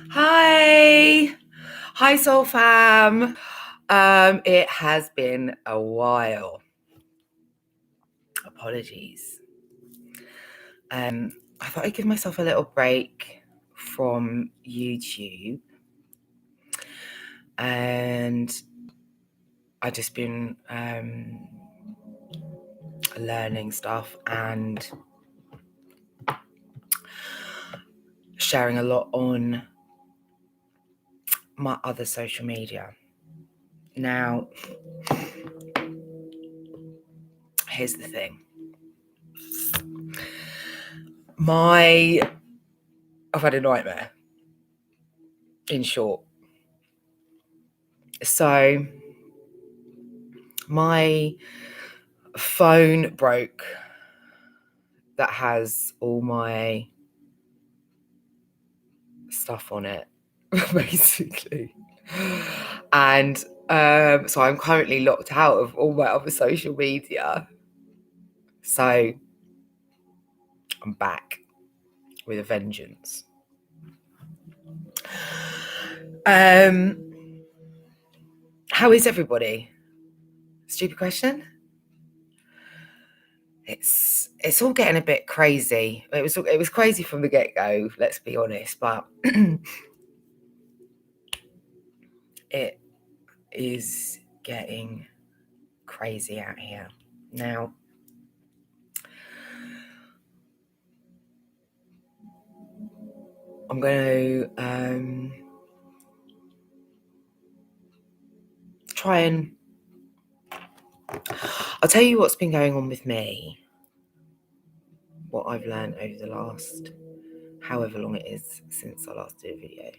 Hi, Soul Fam. It has been a while. Apologies. I thought I'd give myself a little break from YouTube, and I've just been learning stuff and sharing a lot on my other social media. Now, here's the thing. I've had a nightmare, in short. So my phone broke that has all my stuff on it, basically. And so I'm currently locked out of all my other social media. So I'm back with a vengeance. How is everybody? Stupid question. It's all getting a bit crazy. It was crazy from the get-go, let's be honest, but it is getting crazy out here. Now, I'm going to try and I'll tell you what's been going on with me, what I've learned over the last however long it is since I last did a video.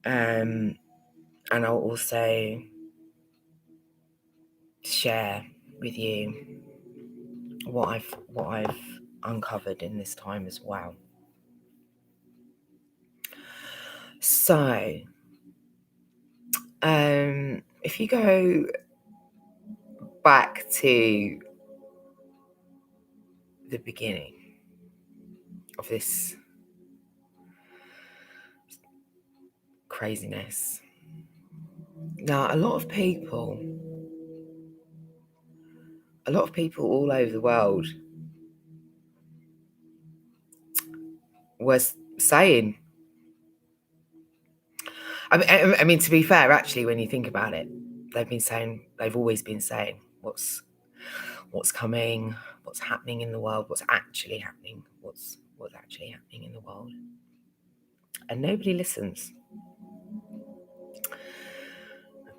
And I'll also share with you what I've uncovered in this time as well. So, if you go back to the beginning of this craziness, now a lot of people all over the world was saying, I mean, to be fair, actually, when you think about it, they've always been saying what's coming, what's happening in the world, what's actually happening in the world. And nobody listens.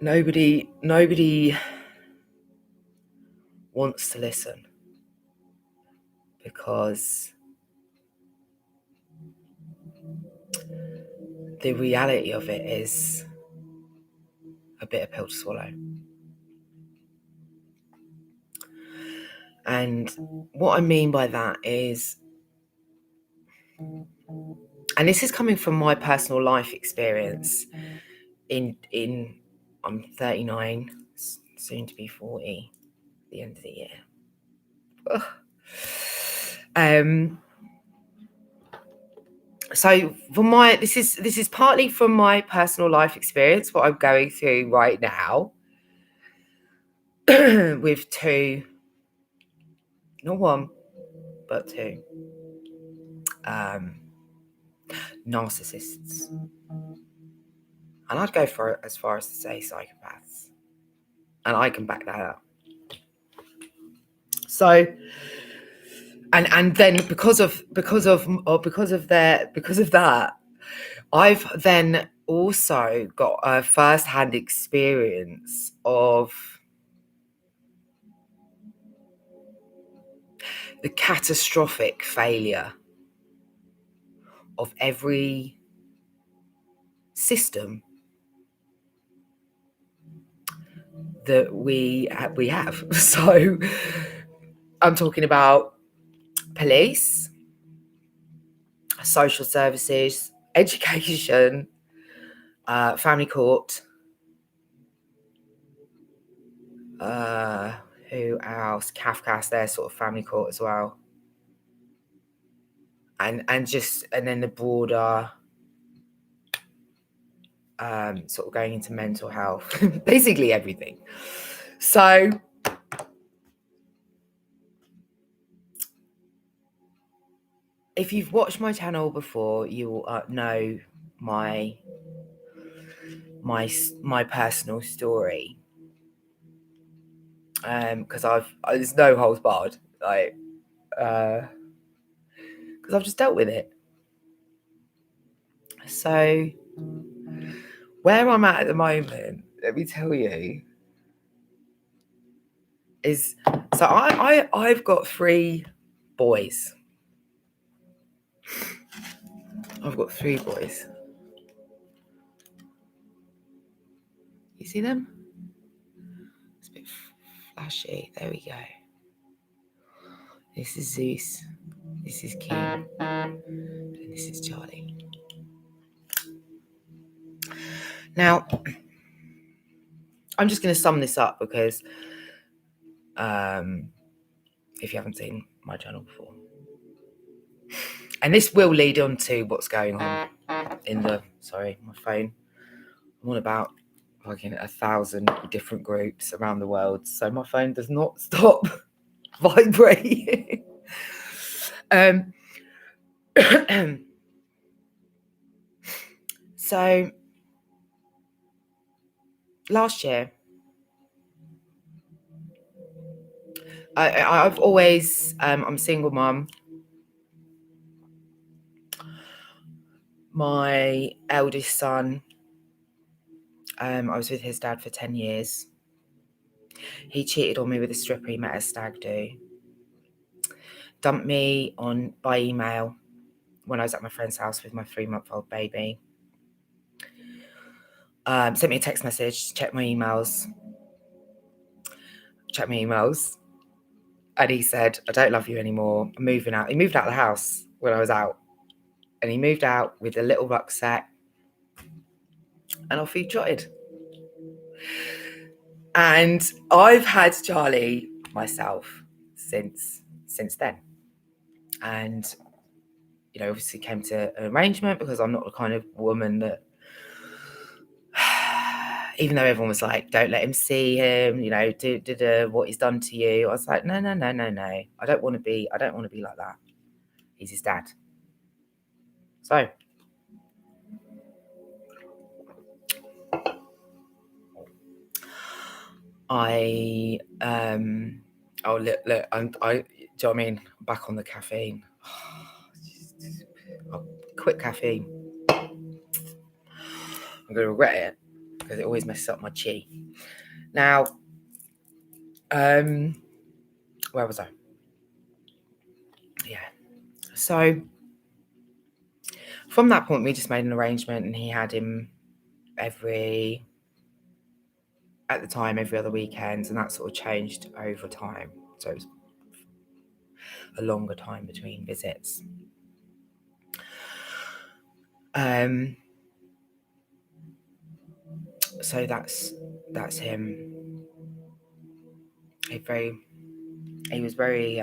Nobody wants to listen, because the reality of it is a bitter pill to swallow. And what I mean by that is, and this is coming from my personal life experience in I'm 39, soon to be 40 at the end of the year. So this is partly from my personal life experience, what I'm going through right now, with two, not one, but two narcissists. And I'd go as far as to say psychopaths. And I can back that up. So, and then because of that, I've then also got a first-hand experience of the catastrophic failure of every system that we have. So I'm talking about police, social services, education, family court, Who else? Kafka's their sort of family court as well. And then the broader sort of going into mental health, basically everything. So if you've watched my channel before, you will know my personal story, because there's no holds barred, like, because I've just dealt with it. So where I'm at the moment, let me tell you, is so I've got 3 boys. I've got 3 boys. You see them? It's a bit flashy. There we go. This is Zeus. This is King. And this is Charlie. Now, I'm just going to sum this up because if you haven't seen my channel before, and this will lead on to what's going on in the, sorry, my phone. I'm on about fucking 1,000 different groups around the world, so my phone does not stop vibrating. So last year, I've always, I'm a single mum. My eldest son, I was with his dad for 10 years. He cheated on me with a stripper he met at a stag do. Dumped me by email when I was at my friend's house with my 3-month-old baby. Sent me a text message, checked my emails. And he said, I don't love you anymore. I'm moving out. He moved out of the house when I was out. And he moved out with a little rucksack. And off he trotted. And I've had Charlie myself since then. And, you know, obviously came to an arrangement because I'm not the kind of woman that, even though everyone was like, don't let him see him, you know, do what he's done to you. I was like, no. I don't want to be like that. He's his dad. So look, do you know what I mean? I'm back on the caffeine. I'll quit caffeine. I'm going to regret it because it always messes up my chi. Now, where was I? Yeah. So from that point, we just made an arrangement, and he had him every other weekend, and that sort of changed over time. So it was a longer time between visits. So that's him. He was very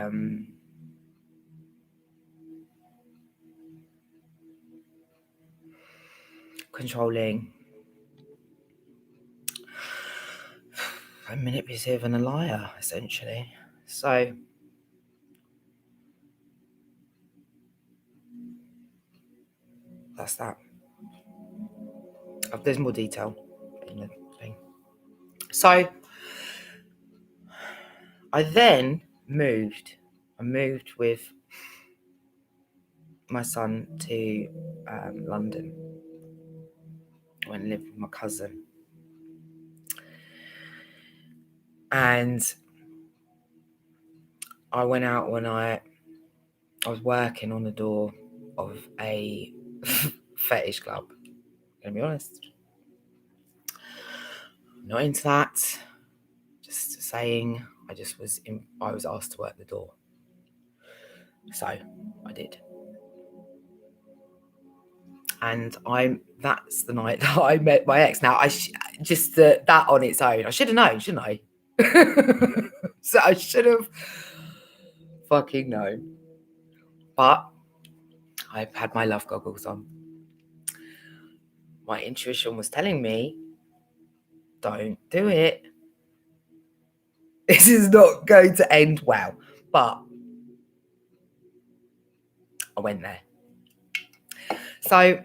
controlling, manipulative, and a liar, essentially. So that's that. There's more detail in the thing. So I then moved. I moved with my son to London. I went and lived with my cousin. And I went out one night. I was working on the door of a fetish club. I'm going to be honest. Not into that. Just saying, I was asked to work the door. So I did. And that's the night that I met my ex. Now, just that on its own, I should have known, shouldn't I? So I should have fucking known. But I've had my love goggles on. My intuition was telling me, don't do it. This is not going to end well. But I went there. So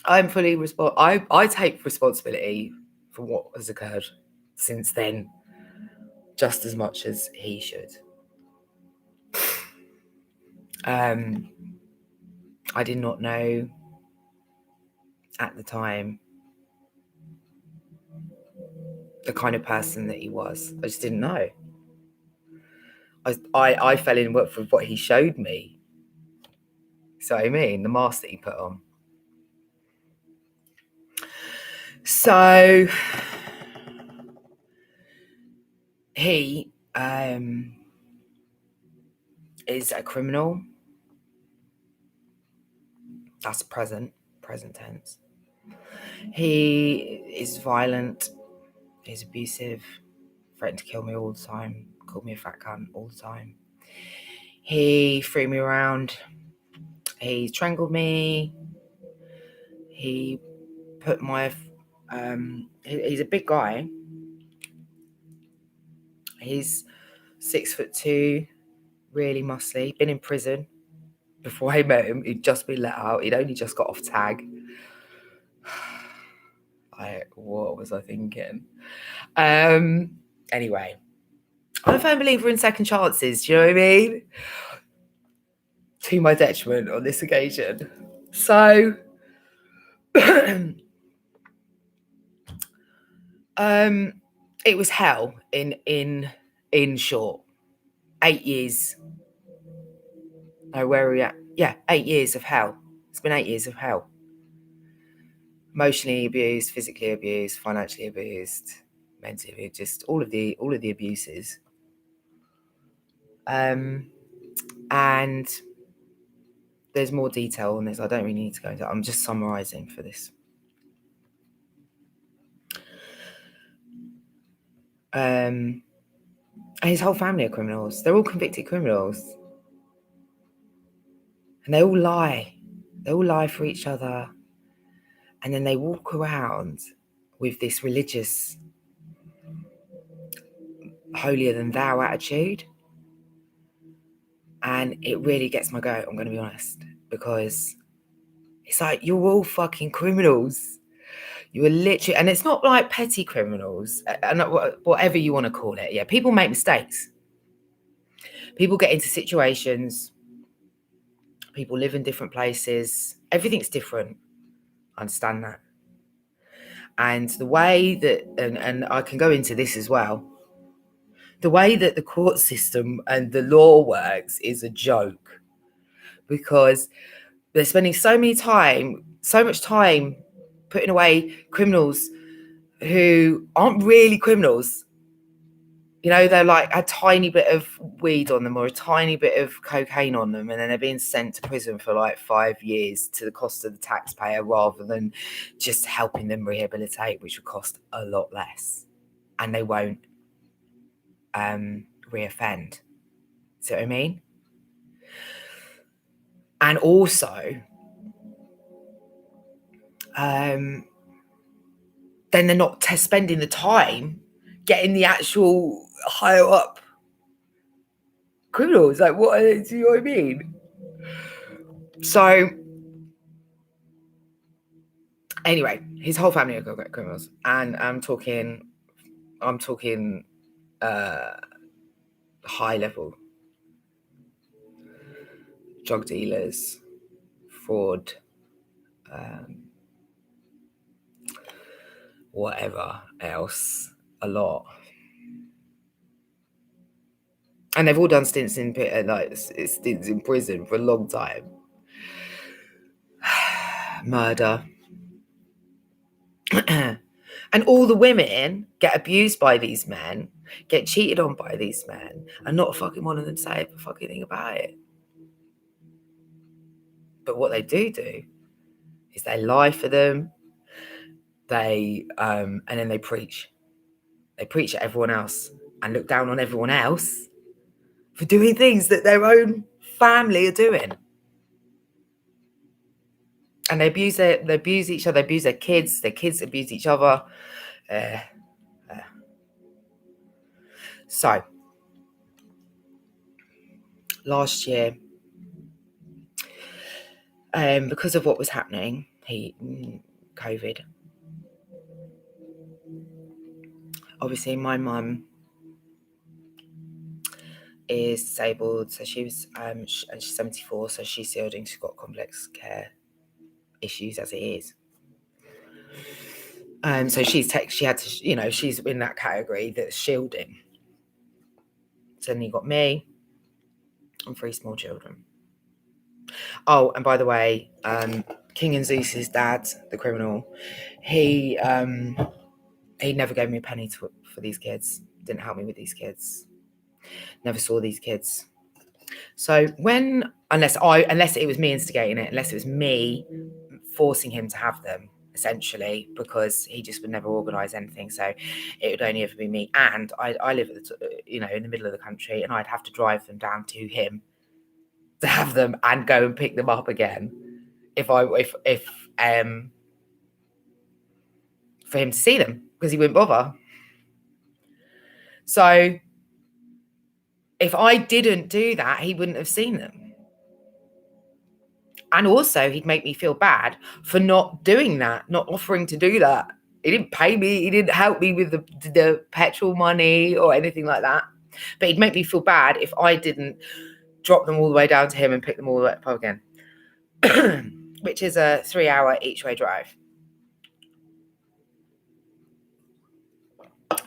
I'm fully I take responsibility for what has occurred since then, just as much as he should. I did not know at the time the kind of person that he was. I just didn't know. I fell in with what he showed me. So I mean, the mask that he put on. So he is a criminal. That's present tense. He is violent. He's abusive. Threatened to kill me all the time. Called me a fat cunt all the time. He threw me around. He strangled me. He put my... he's a big guy. He's 6'2", really muscly. Been in prison. Before I met him, he'd just been let out. He'd only just got off tag. What was I thinking? Anyway, I'm a firm believer in second chances. Do you know what I mean? To my detriment on this occasion. So, it was hell. In short, 8 years. No, where are we at? Yeah, 8 years of hell. It's been 8 years of hell. Emotionally abused, physically abused, financially abused, mentally abused, just all of the abuses. And there's more detail on this. I don't really need to go into it. I'm just summarising for this. His whole family are criminals. They're all convicted criminals. And they all lie. They all lie for each other. And then they walk around with this religious, holier than thou attitude. And it really gets my goat, I'm going to be honest. Because it's like, you're all fucking criminals. You are literally, and it's not like petty criminals, and whatever you want to call it. Yeah, people make mistakes. People get into situations. People live in different places. Everything's different. I understand that. And the way that, and I can go into this as well, the way that the court system and the law works is a joke, because they're spending so much time putting away criminals who aren't really criminals. You know, they're like a tiny bit of weed on them or a tiny bit of cocaine on them, and then they're being sent to prison for like 5 years to the cost of the taxpayer, rather than just helping them rehabilitate, which would cost a lot less. And they won't reoffend. See what I mean? And also, then they're not spending the time getting the actual higher up criminals. Like, what? Do you know what I mean? So, anyway, his whole family are criminals, and I'm talking high level drug dealers, fraud, whatever else, a lot. And they've all done stints in prison for a long time. Murder. And all the women get abused by these men, get cheated on by these men, and not a fucking one of them say a fucking thing about it. But what they do is they lie for them. They and then they preach. They preach at everyone else and look down on everyone else for doing things that their own family are doing. And they abuse each other, they abuse their kids abuse each other. So last year, because of what was happening, COVID, obviously my mum is disabled, so she was and she's 74, so she's shielding. She's got complex care issues as it is. So she had to, she's in that category that's shielding. So then you got me and 3 small children. Oh, and by the way, King and Zeus's dad, the criminal, he never gave me a penny for these kids. Didn't help me with these kids. Never saw these kids. So unless it was me instigating it, unless it was me forcing him to have them, essentially, because he just would never organise anything. So it would only ever be me. And I live at in the middle of the country, and I'd have to drive them down to him to have them and go and pick them up again if for him to see them, because he wouldn't bother. So if I didn't do that, he wouldn't have seen them. And also he'd make me feel bad for not doing that, not offering to do that. He didn't pay me. He didn't help me with the petrol money or anything like that. But he'd make me feel bad if I didn't drop them all the way down to him and pick them all the way up again, which is a 3-hour each way drive.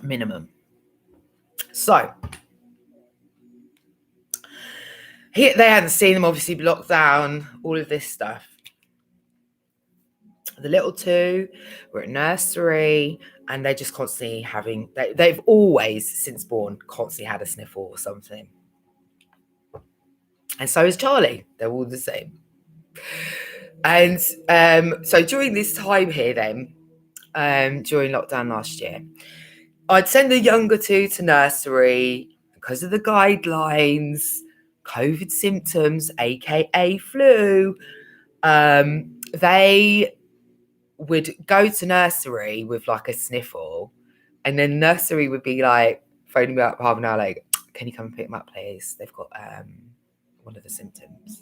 Minimum. So they hadn't seen them, obviously, lockdown, all of this stuff. The little 2 were at nursery, and they're just constantly they've always, since born, constantly had a sniffle or something. And so is Charlie. They're all the same. And so during this time here then, during lockdown last year, I'd send the younger 2 to nursery because of the guidelines, COVID symptoms, aka flu. They would go to nursery with like a sniffle, and then nursery would be like phoning me up half an hour, like, can you come and pick them up, please? They've got one of the symptoms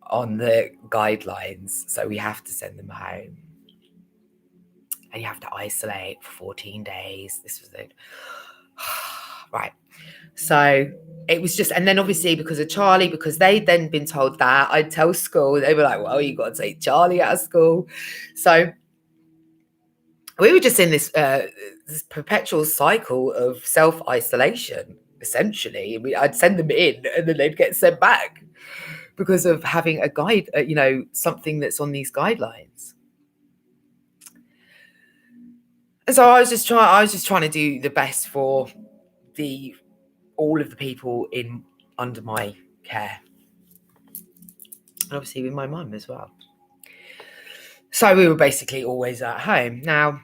on the guidelines, so we have to send them home. And you have to isolate for 14 days. This was it. Right. So it was just, and then obviously because of Charlie, because they'd then been told that, I'd tell school, they were like, well, you got to take Charlie out of school. So we were just in this perpetual cycle of self-isolation, essentially. I'd send them in and then they'd get sent back because of having a guide, something that's on these guidelines. And so I was just trying to do the best for all of the people under my care, and obviously with my mum as well. So we were basically always at home. Now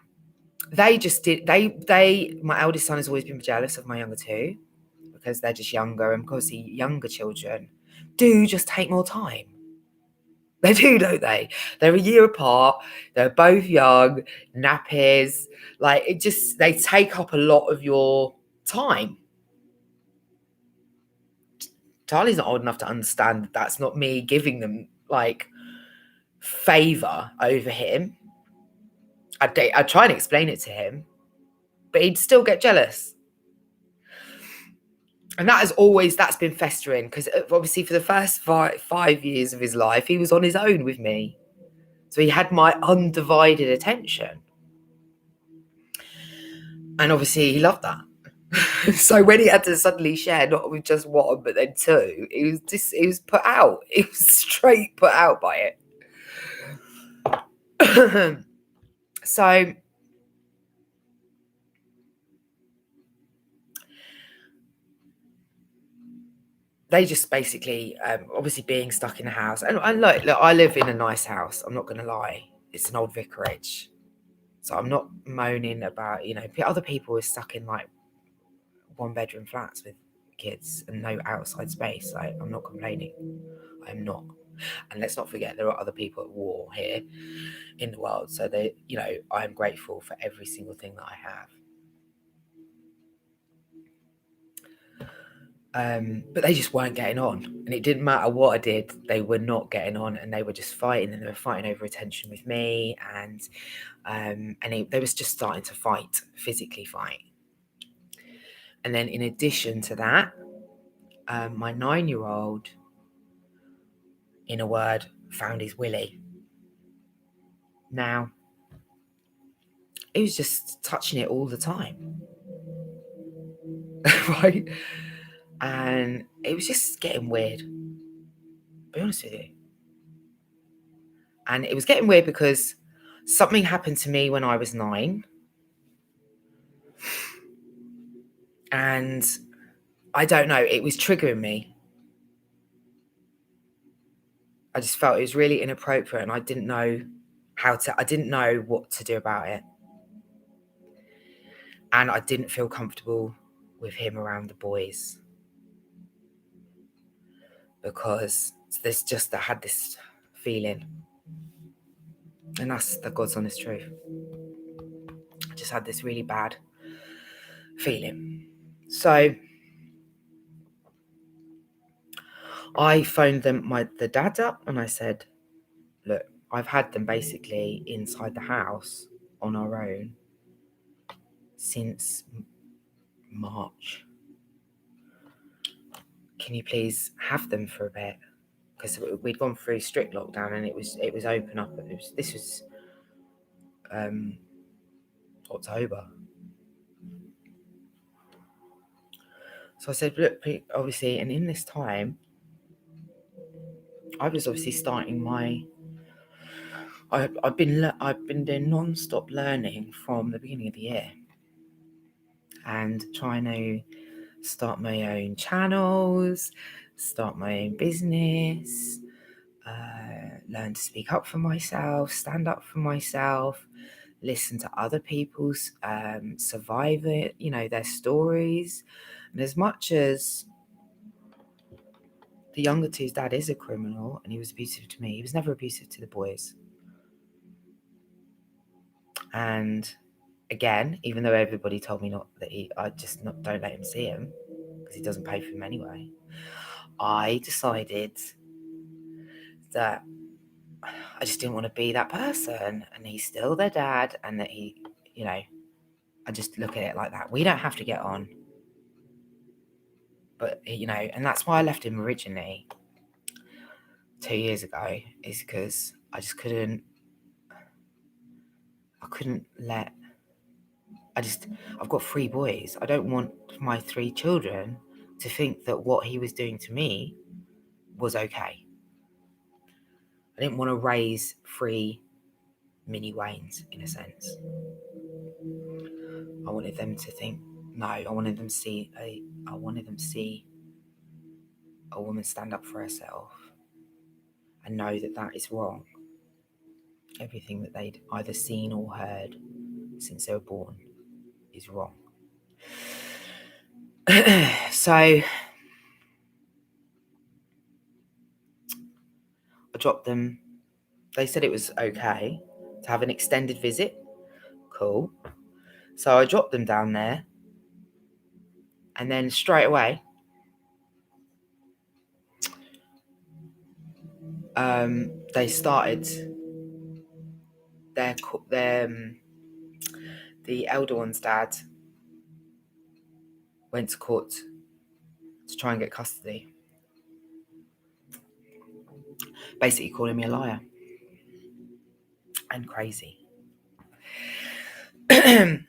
my eldest son has always been jealous of my younger 2 because they're just younger, and because the younger children do just take more time. They do, don't they? They're a year apart. They're both young, nappies. Like, they take up a lot of your time. Charlie's not old enough to understand that that's not me giving them like favor over him. I'd try and explain it to him, but he'd still get jealous. And that's been festering, because obviously for the first 5 years of his life, he was on his own with me. So he had my undivided attention. And obviously he loved that. So when he had to suddenly share, not with just 1, but then 2, he was put out. He was straight put out by it. So they just basically, obviously being stuck in a house. And look, I live in a nice house. I'm not going to lie. It's an old vicarage. So I'm not moaning about, other people are stuck in like one-bedroom flats with kids and no outside space. Like, I'm not complaining. I'm not. And let's not forget, there are other people at war here in the world. So I'm grateful for every single thing that I have. But they just weren't getting on, and it didn't matter what I did, they were not getting on, and they were just fighting, and they were fighting over attention with me, and they was just starting to fight, physically fight. And then in addition to that, my 9-year-old, in a word, found his willy. Now, he was just touching it all the time. Right? And it was just getting weird, to be honest with you. And it was getting weird because something happened to me when I was 9. And I don't know, it was triggering me. I just felt it was really inappropriate, and I didn't know what to do about it. And I didn't feel comfortable with him around the boys, because I had this feeling, and that's the God's honest truth. I just had this really bad feeling. So I phoned the dad up, and I said, look, I've had them basically inside the house on our own since March. Can you please have them for a bit? Because we'd gone through strict lockdown, and it was open up. This was October. So I said, look, obviously, and in this time, I was obviously starting I've been doing non-stop learning from the beginning of the year, and trying to start my own channels, start my own business, learn to speak up for myself, stand up for myself, listen to other people's survivor, their stories. And as much as the younger two's dad is a criminal and he was abusive to me, he was never abusive to the boys. And again, even though everybody told me don't let him see him because he doesn't pay for him anyway, I decided that I just didn't want to be that person, and he's still their dad, and that I just look at it like that. We don't have to get on, but and that's why I left him originally 2 years ago, is because I just couldn't let. I've got 3 boys. I don't want my 3 children to think that what he was doing to me was okay. I didn't want to raise 3 mini Waynes, in a sense. I wanted them to think, no, I wanted them to see a woman stand up for herself and know that that is wrong. Everything that they'd either seen or heard since they were born is wrong. So I dropped them. They said it was okay to have an extended visit. Cool. So I dropped them down there, and then straight away, they started the elder one's dad went to court to try and get custody, basically calling me a liar and crazy. And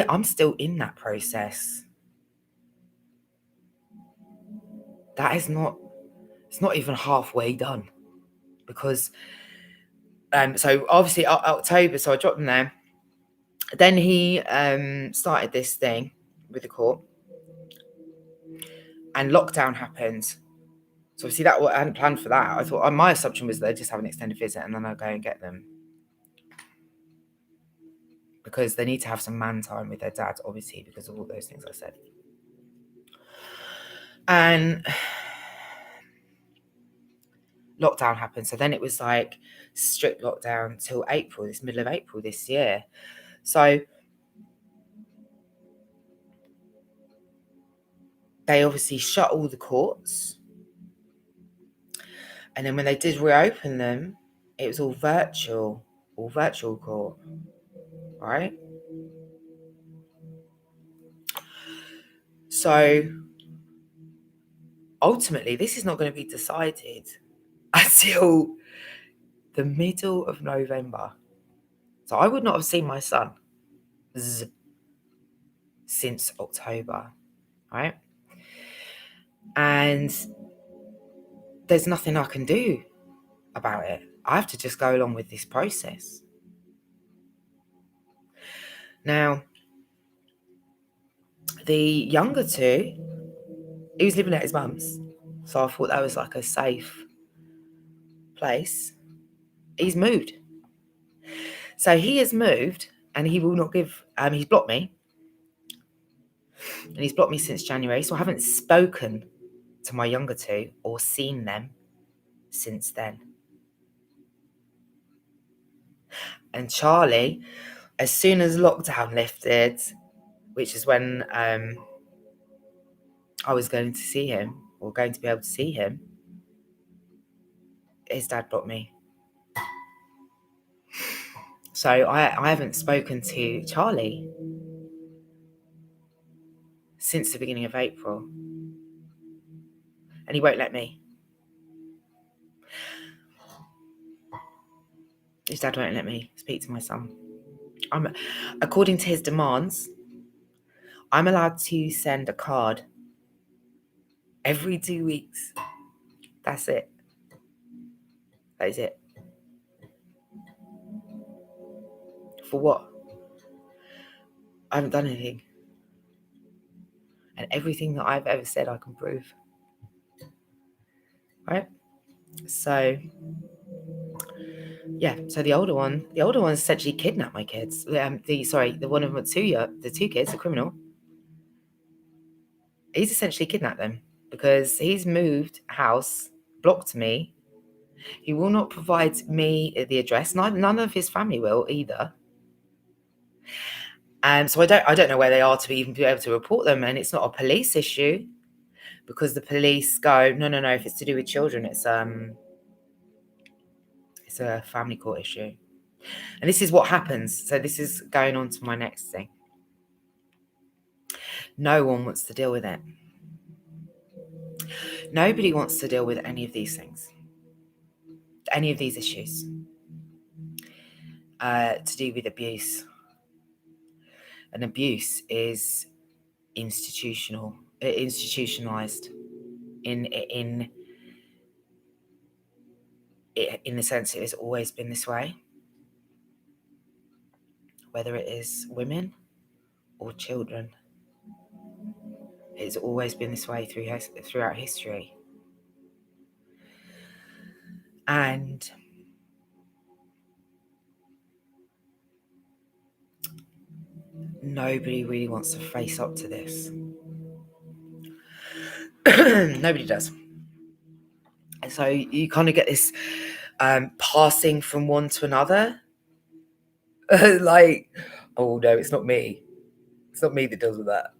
I'm still in that process. It's not even halfway done, because so obviously October, so I dropped them there. Then he started this thing with the court, and lockdown happened. So obviously I hadn't planned for that. I thought my assumption was they'd just have an extended visit and then I'd go and get them, because they need to have some man time with their dad, obviously, because of all those things I said. And lockdown happened. So then it was like strict lockdown till April, this middle of April this year. So they obviously shut all the courts. And then when they did reopen them, it was all virtual court, right? So ultimately, this is not going to be decided until the middle of November. So I would not have seen my son since October, right? And there's nothing I can do about it. I have to just go along with this process. Now, the younger two, he was living at his mum's. So I thought that was like a safe place. He's moved. So he has moved and he will not give, he's blocked me. And he's blocked me since January. So I haven't spoken to my younger two or seen them since then. And Charlie, as soon as lockdown lifted, which is when I was going to see him or going to be able to see him, his dad blocked me. So I haven't spoken to Charlie since the beginning of April. And he won't let me. His dad won't let me speak to my son. According to his demands, I'm allowed to send a card every 2 weeks. That's it. That is it. For what? I haven't done anything. And everything that I've ever said, I can prove. Right? So, yeah. So the older one essentially kidnapped my kids. The one of the two kids, the criminal. He's essentially kidnapped them because he's moved house, blocked me. He will not provide me the address. None of his family will either. So I don't know where they are to even be able to report them. And it's not a police issue because the police go, no. If it's to do with children, it's a family court issue. And this is what happens. So this is going on to my next thing. No one wants to deal with it. Nobody wants to deal with any of these things, any of these issues to do with abuse. And abuse is institutionalized in the sense it has always been this way, whether it is women or children. It's always been this way throughout history. And nobody really wants to face up to this. Nobody does. And so you kind of get this passing from one to another. Like, oh no, it's not me. It's not me that deals with that.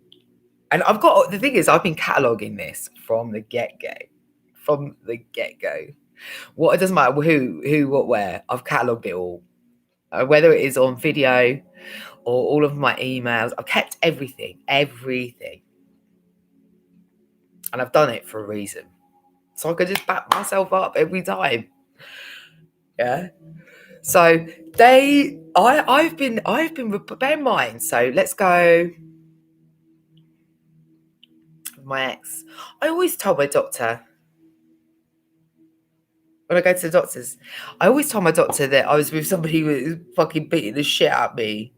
And the thing is, I've been cataloguing this from the get-go. What, it doesn't matter who, what, where. I've catalogued it all. Whether it is on video or all of my emails, I've kept everything. And I've done it for a reason. So I could just back myself up every time. Yeah. So I've been, bear in mind, so let's go. My ex, I always told my doctor, when I go to the doctors, I always told my doctor that I was with somebody who was fucking beating the shit out of me.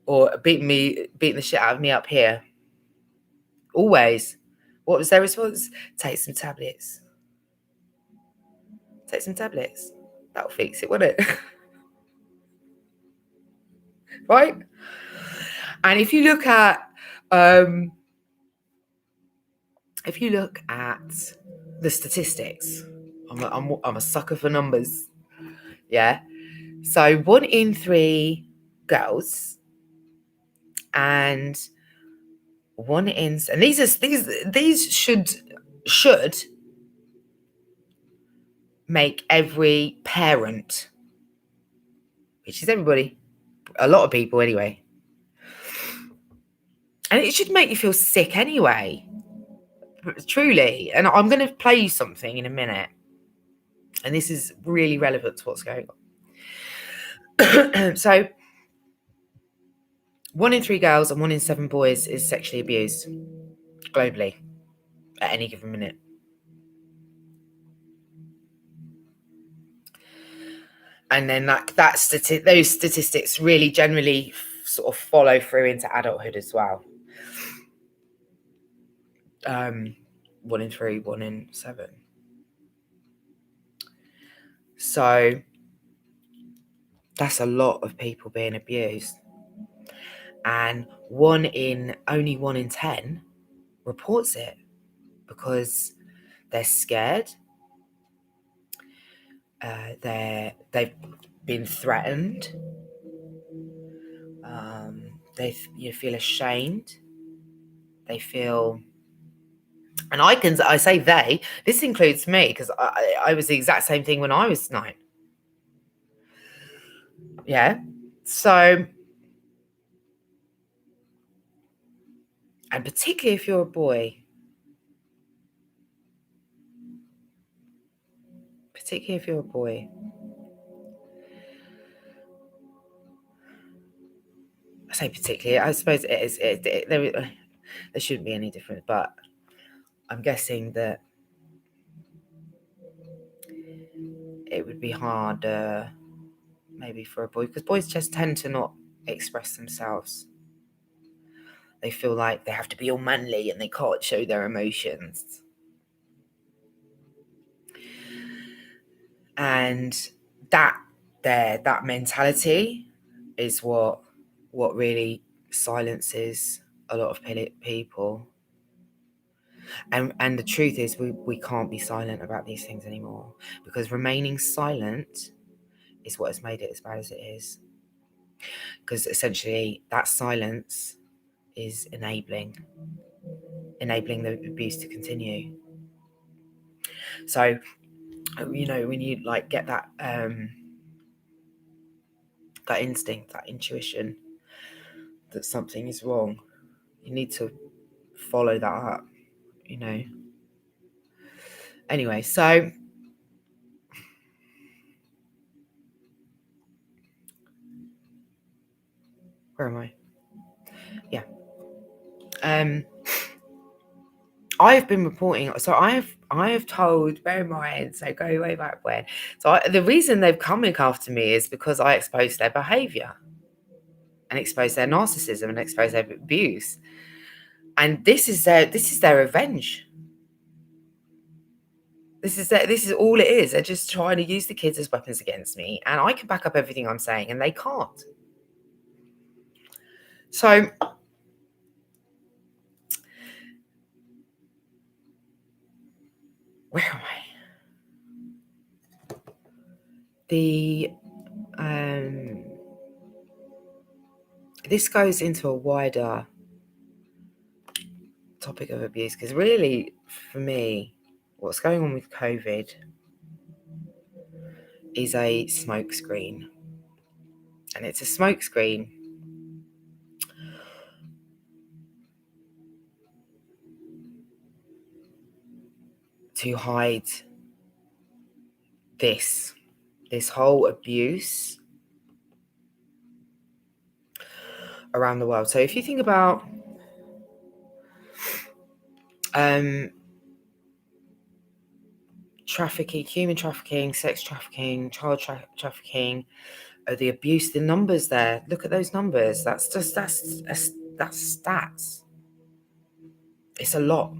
Or beating the shit out of me up here. Always. What was their response? Take some tablets. That'll fix it, won't it? right? And if you look at the statistics, I'm a sucker for numbers. Yeah. So 1 in 3 girls and and these should make every parent, which is everybody, a lot of people anyway, and it should make you feel sick anyway, truly. And I'm going to play you something in a minute, and this is really relevant to what's going on. So 1 in 3 girls and 1 in 7 boys is sexually abused globally at any given minute. And then those statistics really generally sort of follow through into adulthood as well. 1 in 3, 1 in 7. So that's a lot of people being abused. And only 1 in 10 reports it because they're scared. They've been threatened. They feel ashamed. They feel, and I say they. This includes me because I was the exact same thing when I was 9. Yeah. So, and particularly if you're a boy, I say particularly, I suppose it is. There shouldn't be any difference, but I'm guessing that it would be harder maybe for a boy, because boys just tend to not express themselves. They feel like they have to be all manly and they can't show their emotions. And that mentality is what really silences a lot of people. And the truth is we can't be silent about these things anymore, because remaining silent is what has made it as bad as it is. Because essentially that silence is enabling the abuse to continue. So, when you get that that instinct, that intuition that something is wrong, you need to follow that up, Anyway, so where am I? Yeah. I've been reporting, so I have told, bear in mind, so go way back when. So the reason they've come after me is because I exposed their behaviour and exposed their narcissism and exposed their abuse. And this is their revenge. This is all it is. They're just trying to use the kids as weapons against me, and I can back up everything I'm saying, and they can't. So where am I? This goes into a wider topic of abuse, because really, for me, what's going on with COVID is a smokescreen. And it's a smokescreen to hide this whole abuse around the world. So if you think about trafficking, human trafficking, sex trafficking, child trafficking, the abuse, the numbers there, look at those numbers. That's stats. It's a lot.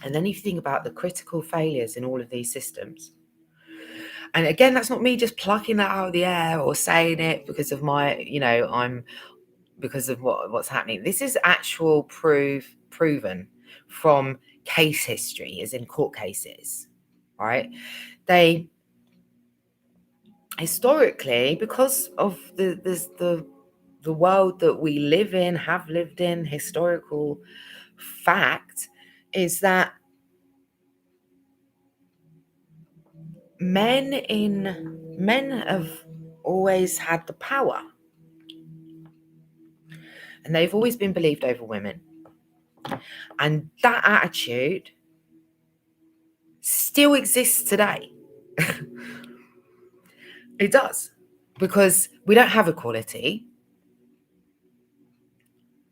And then if you think about the critical failures in all of these systems, And again, that's not me just plucking that out of the air or saying it because of my, because of what's happening. This is actual proven from case history, as in court cases, right? They historically, because of the world that we live in, have lived in, historical fact is that men have always had the power, and they've always been believed over women. And that attitude still exists today. It does, because we don't have equality.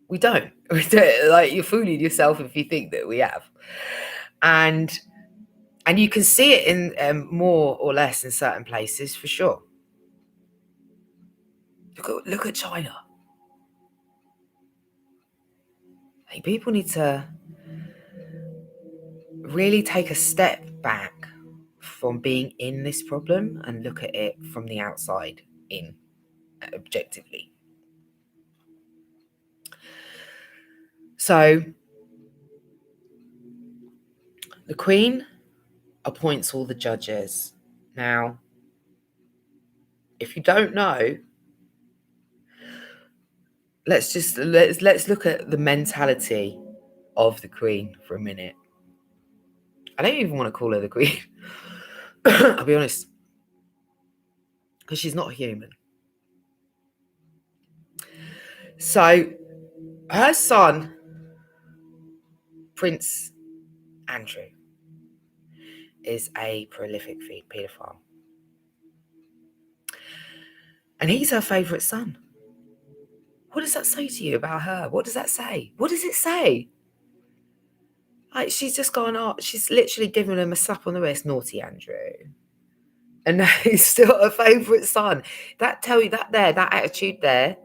We don't. Like, you're fooling yourself if you think that we have. And you can see it in more or less in certain places, for sure. Look at China. I think people need to really take a step back from being in this problem and look at it from the outside in, objectively. So the Queen appoints all the judges. Now, if you don't know, let's look at the mentality of the Queen for a minute. I don't even want to call her the Queen. I'll be honest, because she's not human. So her son, Prince Andrew, is a prolific paedophile. And he's her favourite son. What does that say to you about her? What does that say? What does it say? Like, she's just gone, she's literally given him a slap on the wrist, naughty Andrew. And now he's still her favourite son. That attitude there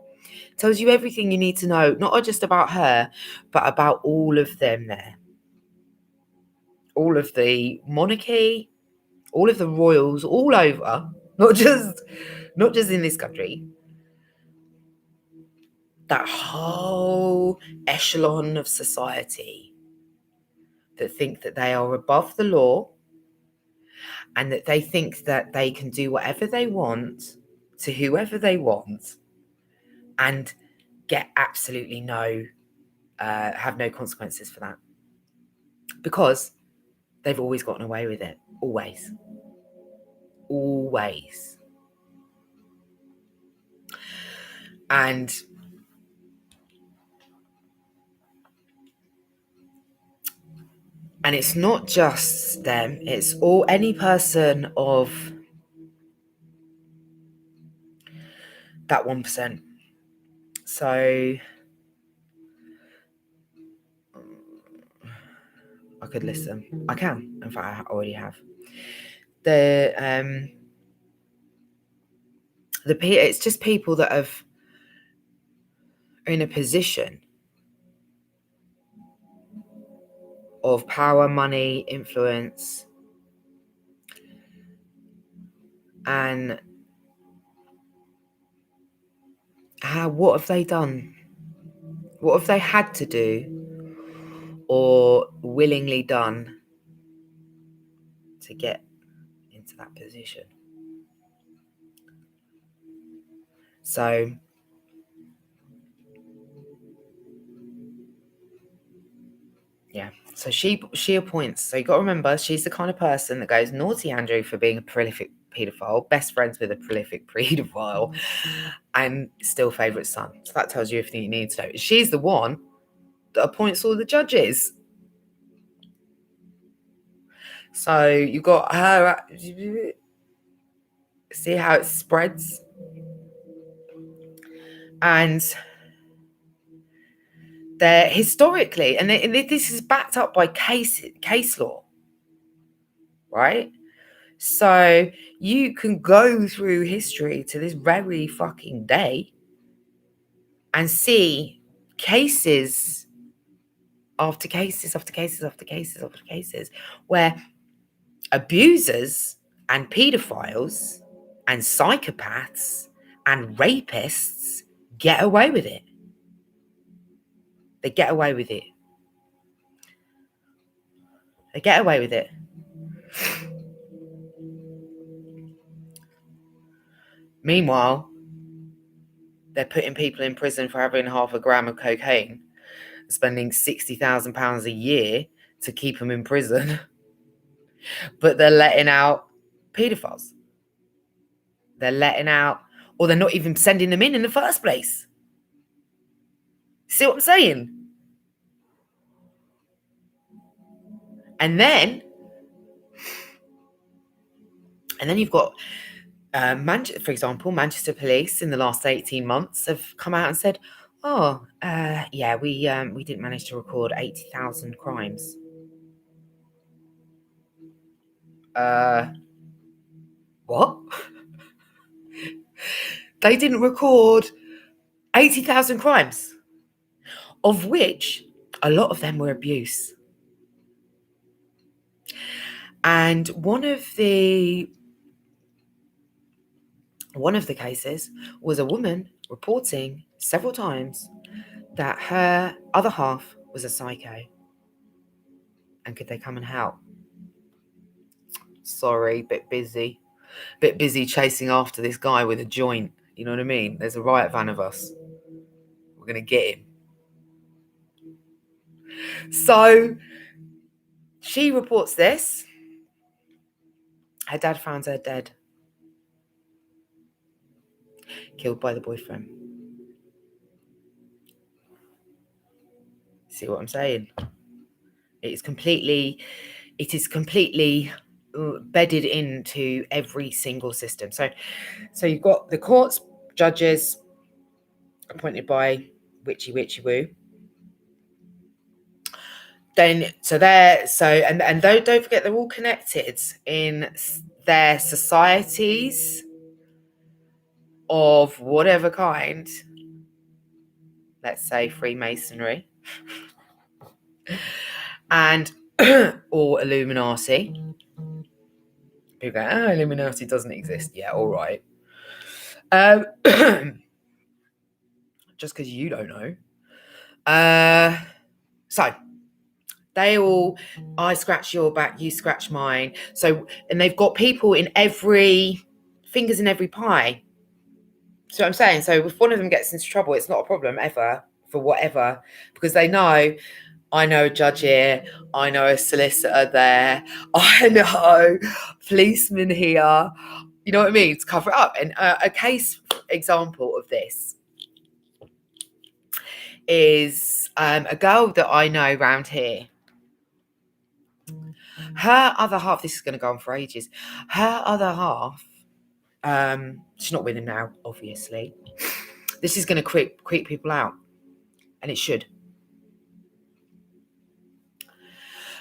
tells you everything you need to know, not just about her, but about all of them there. All of the monarchy, all of the royals all over, not just in this country. That whole echelon of society that think that they are above the law, and that they think that they can do whatever they want to whoever they want and get absolutely have no consequences for that, because they've always gotten away with it. Always. And it's not just them, it's any person of that 1%. So I could list them. I can. In fact, I already have. It's just people that are in a position of power, money, influence, and what have they done? What have they had to do or willingly done to get into that position? So yeah, so she appoints. So you got to remember, she's the kind of person that goes, naughty Andrew for being a prolific paedophile, best friends with a prolific paedophile, and still favourite son. So that tells you everything you need to know. She's the one that appoints all the judges. So you got her. See how it spreads, and they're historically, and this is backed up by case law, right? So you can go through history to this very fucking day and see cases after cases after cases after cases after cases where abusers And paedophiles and psychopaths and rapists get away with it. They get away with it. They get away with it. Meanwhile, they're putting people in prison for having half a gram of cocaine, spending £60,000 a year to keep them in prison. But they're letting out paedophiles. They're letting out, or they're not even sending them in the first place. See what I'm saying? And then you've got, for example, Manchester Police in the last 18 months have come out and said, we didn't manage to record 80,000 crimes. What? They didn't record 80,000 crimes, of which a lot of them were abuse. And one of the cases was a woman reporting several times that her other half was a psycho. And could they come and help? Sorry, bit busy chasing after this guy with a joint. You know what I mean? There's a riot van of us. We're going to get him. So she reports this. Her dad found her dead. Killed by the boyfriend. See what I'm saying? It is completely bedded into every single system. So you've got the courts, judges appointed by witchy woo. Then and don't forget, they're all connected in their societies of whatever kind. Let's say Freemasonry and or Illuminati. People go, Illuminati doesn't exist. Yeah, all right. Just because you don't know. So they all, I scratch your back, you scratch mine. So, and they've got people in fingers in every pie. So I'm saying, so if one of them gets into trouble, it's not a problem ever for whatever, because they know, I know a judge here, I know a solicitor there, I know policemen here, you know what I mean, to cover it up. And a case example of this is a girl that I know around here. Her other half, this is going to go on for ages, her other half, she's not with him now, obviously. This is going to creep people out, and it should.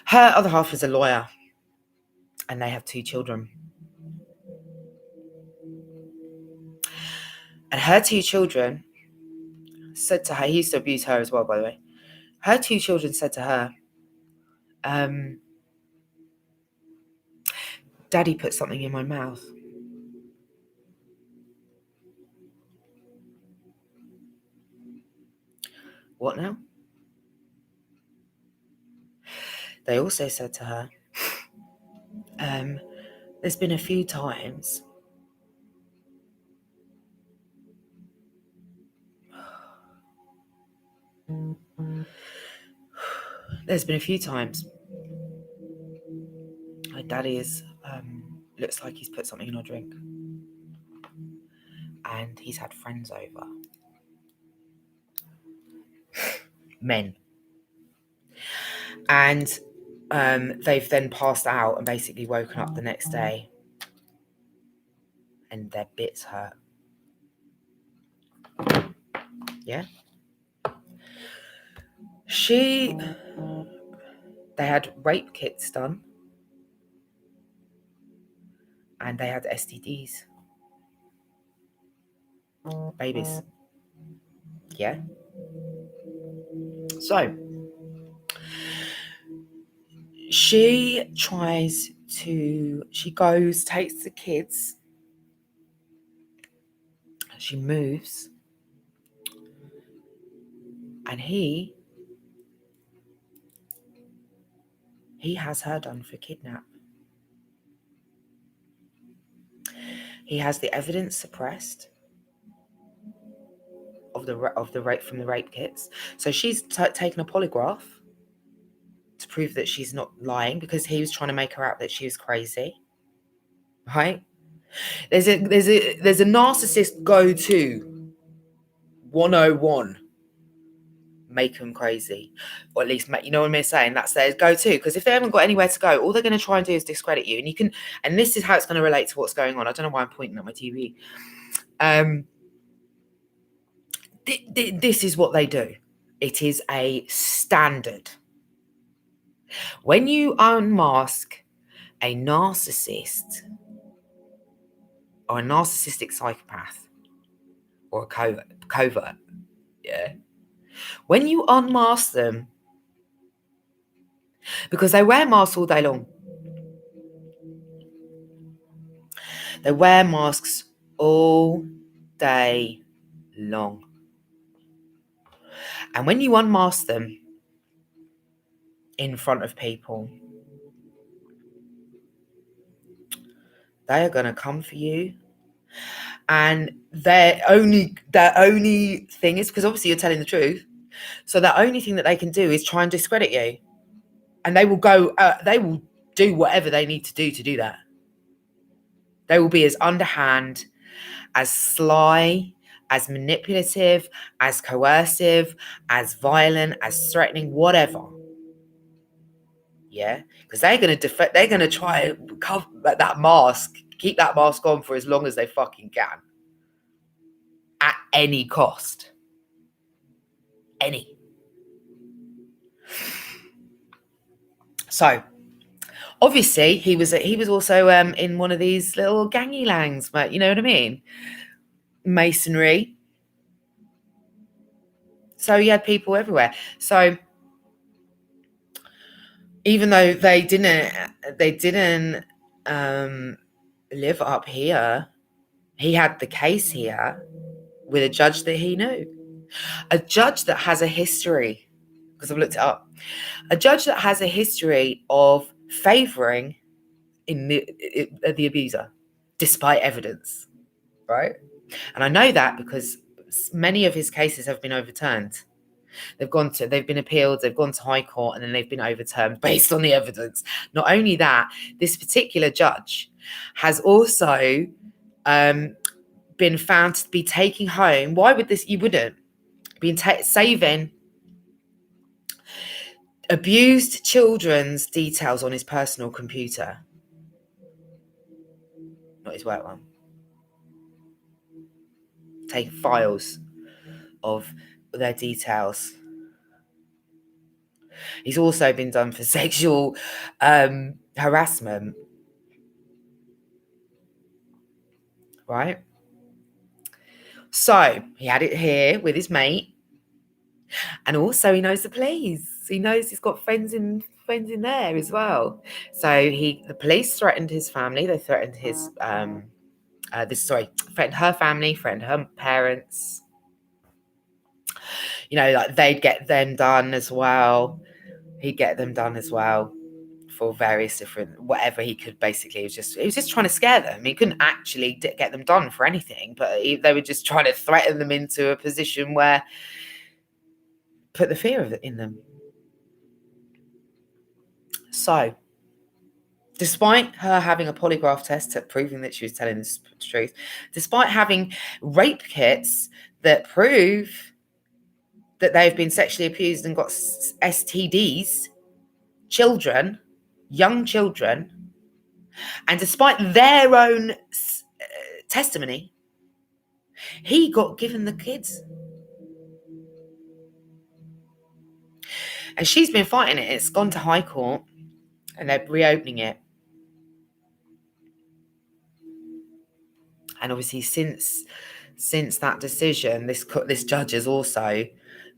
Her other half is a lawyer, and they have 2 children. And her 2 children said to her, he used to abuse her as well, by the way. Her 2 children said to her, Daddy put something in my mouth. What now? They also said to her, there's been a few times my daddy is looks like he's put something in our drink, and he's had friends over, men, and they've then passed out and basically woken up the next day and their bits hurt. Yeah. They had rape kits done, and they had STDs. Babies. Yeah. So she tries she goes, takes the kids, she moves, and he has her done for kidnap. He has the evidence suppressed of the rape from the rape kits. So she's taken a polygraph to prove that she's not lying, because he was trying to make her out that she was crazy. Right? There's a narcissist go-to 101. Make them crazy, or at least make, you know what I'm saying, that's their go-to, because if they haven't got anywhere to go, all they're going to try and do is discredit you. And this is how it's going to relate to what's going on. I don't know why I'm pointing at my TV. This is what they do. It is a standard. When you unmask a narcissist or a narcissistic psychopath or a covert, yeah, when you unmask them, because they wear masks all day long. They wear masks all day long. And when you unmask them in front of people, they are going to come for you. And their only thing is, because obviously you're telling the truth, so the only thing that they can do is try and discredit you. And they will they will do whatever they need to do that. They will be as underhand, as sly, as manipulative, as coercive, as violent, as threatening, whatever. Yeah, because they're going to try and cover that mask, keep that mask on for as long as they fucking can, at any cost. Any. So, obviously, he was also in one of these little gangy langs, but you know what I mean? Masonry. So he had people everywhere. So even though they didn't live up here, he had the case here with a judge that he knew. A judge that has a history, because I've looked it up, a judge that has a history of favouring the abuser, despite evidence, right? And I know that because many of his cases have been overturned. They've been appealed, they've gone to High Court, and then they've been overturned based on the evidence. Not only that, this particular judge has also been found to be taking home, why would this, you wouldn't, been saving abused children's details on his personal computer. Not his work one. Take files of their details. He's also been done for sexual harassment. Right? So he had it here with his mate. And also he knows the police. He knows he's got friends in there as well. So the police threatened his family. They threatened his threatened her family, threatened her parents. You know, like they'd get them done as well. He'd get them done as well for various different, whatever he could. Basically, he was just trying to scare them. He couldn't actually get them done for anything, but they were just trying to threaten them into a position where put the fear of it in them. So, despite her having a polygraph test proving that she was telling the truth, despite having rape kits that prove that they've been sexually abused and got STDs, young children, and despite their own testimony, he got given the kids. And she's been fighting it. It's gone to High Court and they're reopening it. And obviously since that decision, this judge has also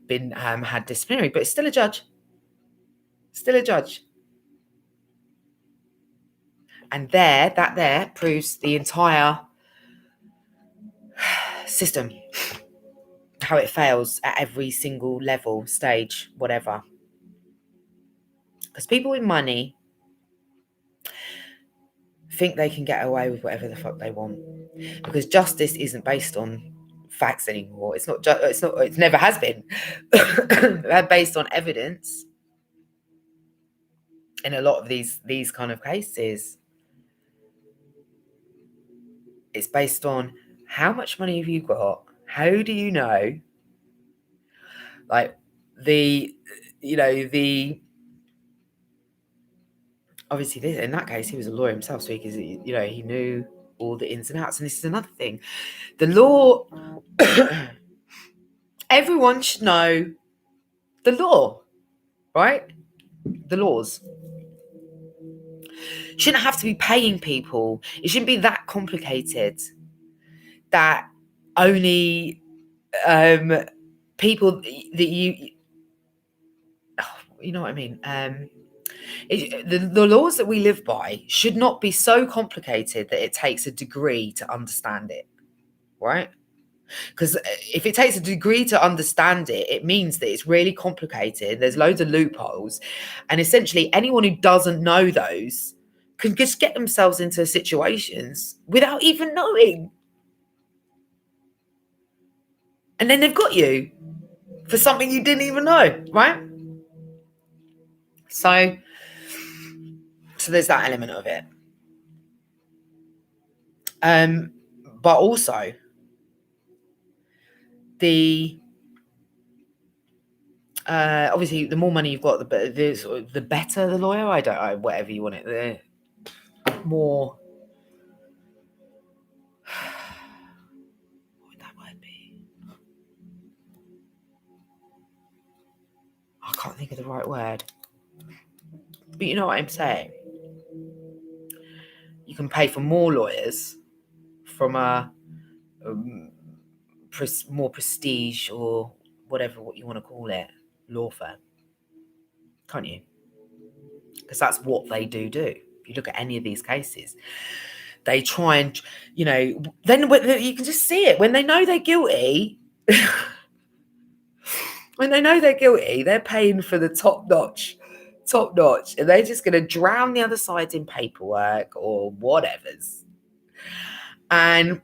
been had disciplinary, but it's still a judge. Still a judge. And that there proves the entire system, how it fails at every single level, stage, whatever. Because people with money think they can get away with whatever the fuck they want. Because justice isn't based on facts anymore. It never has been. Based on evidence in a lot of these kind of cases. It's based on how much money have you got? How do you know? Like obviously in that case he was a lawyer himself, so he knew all the ins and outs. And this is another thing. The law, everyone should know the law, right? The laws. Shouldn't have to be paying people. It shouldn't be that complicated that only people that you know what I mean. The laws that we live by should not be so complicated that it takes a degree to understand it, right? Because if it takes a degree to understand it, it means that it's really complicated. There's loads of loopholes. And essentially anyone who doesn't know those can just get themselves into situations without even knowing. And then they've got you for something you didn't even know, right? So there's that element of it. But also obviously the more money you've got, the better the lawyer. Whatever you want it. The more, what would that word be? I can't think of the right word. But you know what I'm saying. You can pay for more lawyers from a more prestige or whatever what you want to call it, law firm, can't you? Because that's what they do. If you look at any of these cases, they try and, then you can just see it when they know they're guilty. When they know they're guilty, they're paying for the top notch, and they're just going to drown the other side in paperwork or whatever's, and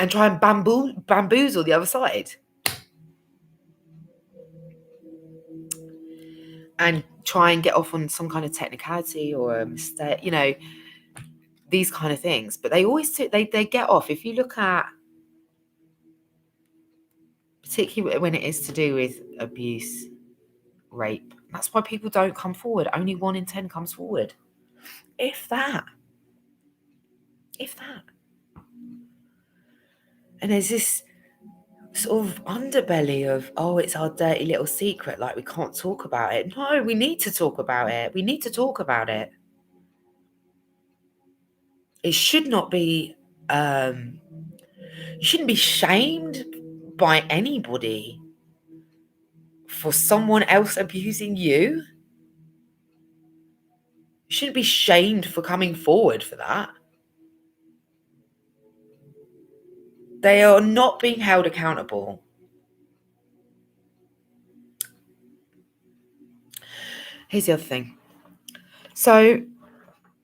try and bamboozle the other side, and try and get off on some kind of technicality or a mistake, these kind of things. But they always they get off. If you look at, particularly when it is to do with abuse, rape, that's why people don't come forward. Only 1 in 10 comes forward, if that. And there's this sort of underbelly of, it's our dirty little secret, like we can't talk about it. No, we need to talk about it. It should not be, you shouldn't be shamed by anybody for someone else abusing you. You shouldn't be shamed for coming forward for that. They are not being held accountable. Here's the other thing. So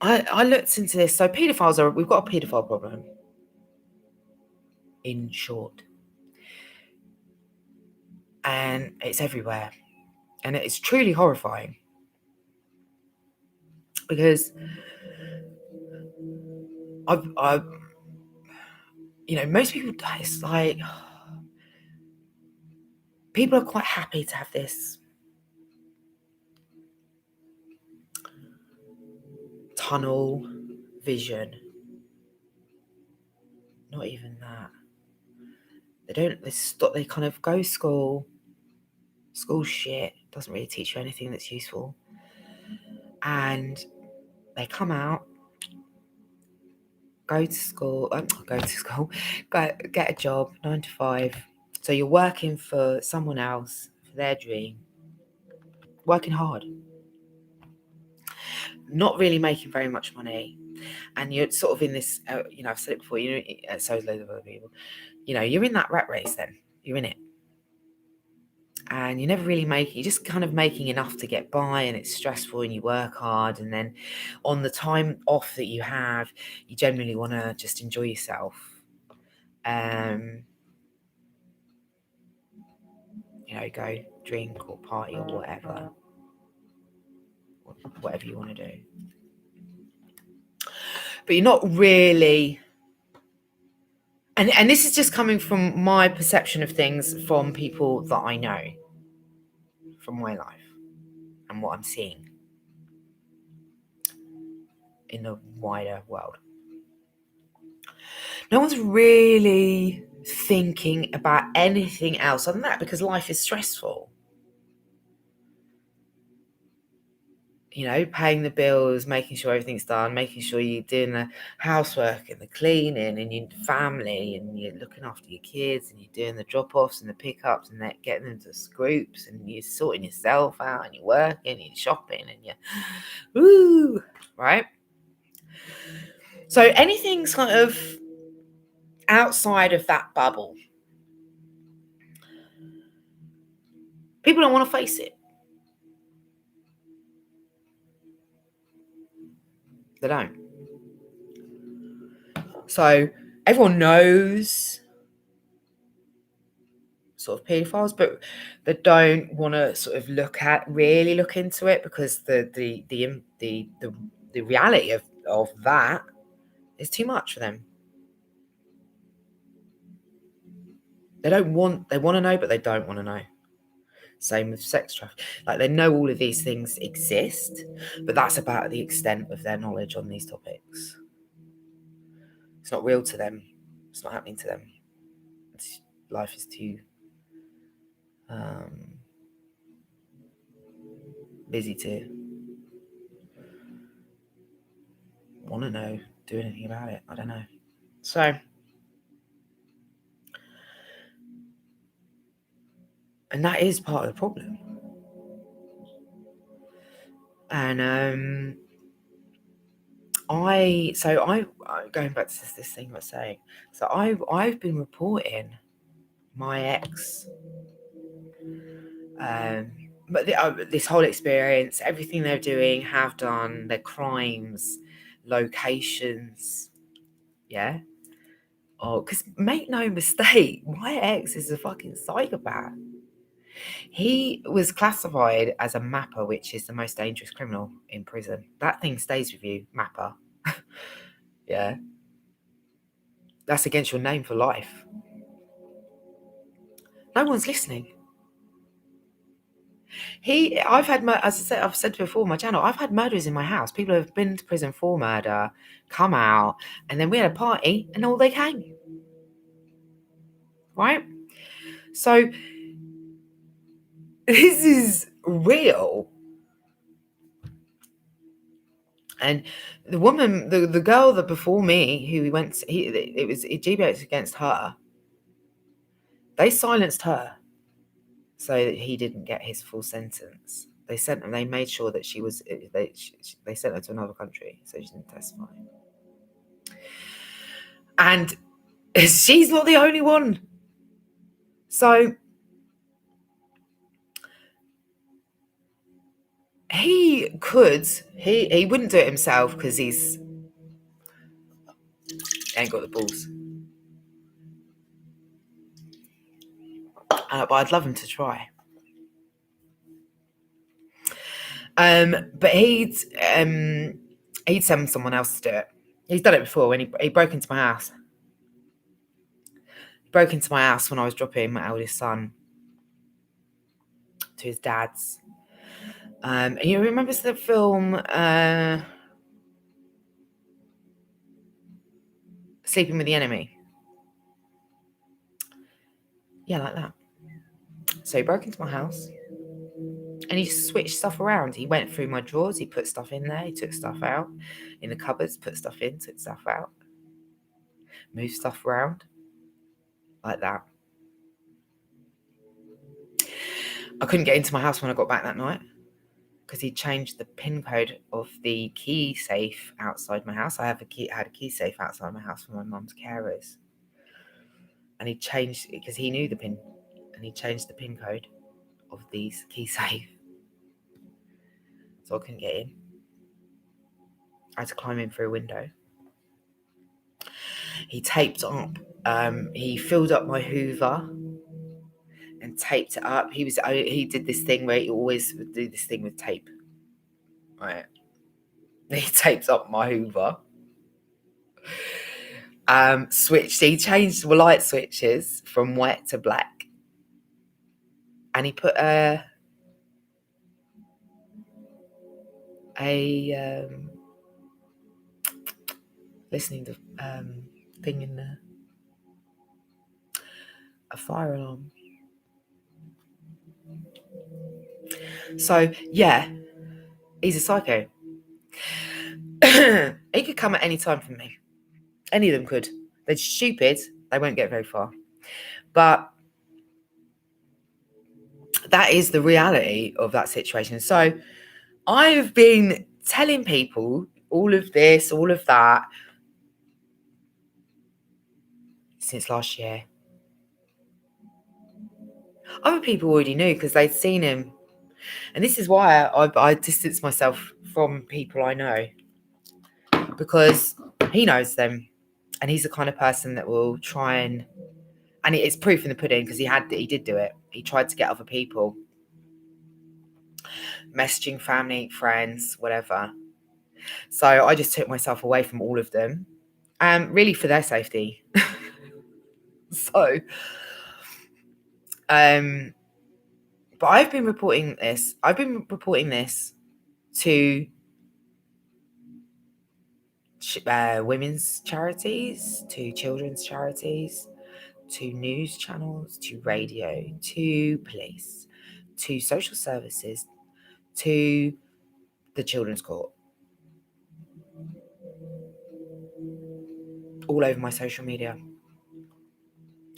I looked into this. So we've got a paedophile problem, in short. And it's everywhere. And it's truly horrifying. Because most people, it's like, people are quite happy to have this tunnel vision. Not even that. They kind of go school shit, doesn't really teach you anything that's useful. And they come out, go to school, get a job, 9 to 5. So you're working for someone else, for their dream, working hard, not really making very much money. and you're sort of in this, I've said it before, so has loads of other people, you're in that rat race then. You're in it. And you're never really you're just kind of making enough to get by, and it's stressful and you work hard. And then on the time off that you have, you generally want to just enjoy yourself. Go drink or party or whatever you want to do. But you're not really, and this is just coming from my perception of things from people that I know from my life and what I'm seeing in the wider world. No one's really thinking about anything else other than that, because life is stressful. Paying the bills, making sure everything's done, making sure you're doing the housework and the cleaning and your family, and you're looking after your kids, and you're doing the drop-offs and the pickups and getting them to groups, and you're sorting yourself out, and you're working and you're shopping and you're right? So anything's kind of outside of that bubble, people don't want to face it. They don't. So everyone knows sort of pedophiles, but they don't want to sort of really look into it, because the reality of that is too much for them. They want to know, but they don't want to know. Same with sex trafficking. Like, they know all of these things exist, but that's about the extent of their knowledge on these topics. It's not real to them. It's not happening to them. Life is too busy to want to know, do anything about it. I don't know. So, and that is part of the problem. And I going back to this thing I was saying. So I've been reporting my ex, but this whole experience, everything they're doing, have done, their crimes, locations, yeah. Oh, because make no mistake, my ex is a fucking psychopath. He was classified as a mapper, which is the most dangerous criminal in prison. That thing stays with you, mapper. Yeah. That's against your name for life. No one's listening. I've said before on my channel, I've had murderers in my house. People have been to prison for murder, come out, and then we had a party and all they came. Right? So this is real. And the woman, the girl that before me, who we went, it was GBH against her. They silenced her so that he didn't get his full sentence. They made sure that they sent her to another country so she didn't testify. And she's not the only one. So he wouldn't do it himself because he ain't got the balls. But I'd love him to try. But he'd send someone else to do it. He's done it before when he broke into my house. He broke into my house when I was dropping my eldest son to his dad's. And you remember the film Sleeping with the Enemy? Yeah, like that. So he broke into my house and he switched stuff around. He went through my drawers, he put stuff in there, he took stuff out. In the cupboards, put stuff in, took stuff out. Moved stuff around. Like that. I couldn't get into my house when I got back that night. because he changed the pin code of the key safe outside my house. I had a key safe outside my house for my mum's carers. And he changed it because he knew the pin, and he changed the pin code of these key safe. So I couldn't get in. I had to climb in through a window. He taped up, he filled up my Hoover and taped it up. He did this thing where he always would do this thing with tape. Right. He taped up my Hoover. He changed the light switches from white to black. And he put a listening to thing in there. A fire alarm. So, yeah, he's a psycho. He could come at any time for me. Any of them could. They're stupid. They won't get very far. But that is the reality of that situation. So I've been telling people all of this, all of that, since last year. Other people already knew because they'd seen him. And this is why I distance myself from people I know. Because he knows them. And he's the kind of person that will try and it's proof in the pudding because he did do it. He tried to get other people, messaging family, friends, whatever. So I just took myself away from all of them, really for their safety. So, but I've been reporting this. I've been reporting this to women's charities, to children's charities, to news channels, to radio, to police, to social services, to the children's court. All over my social media.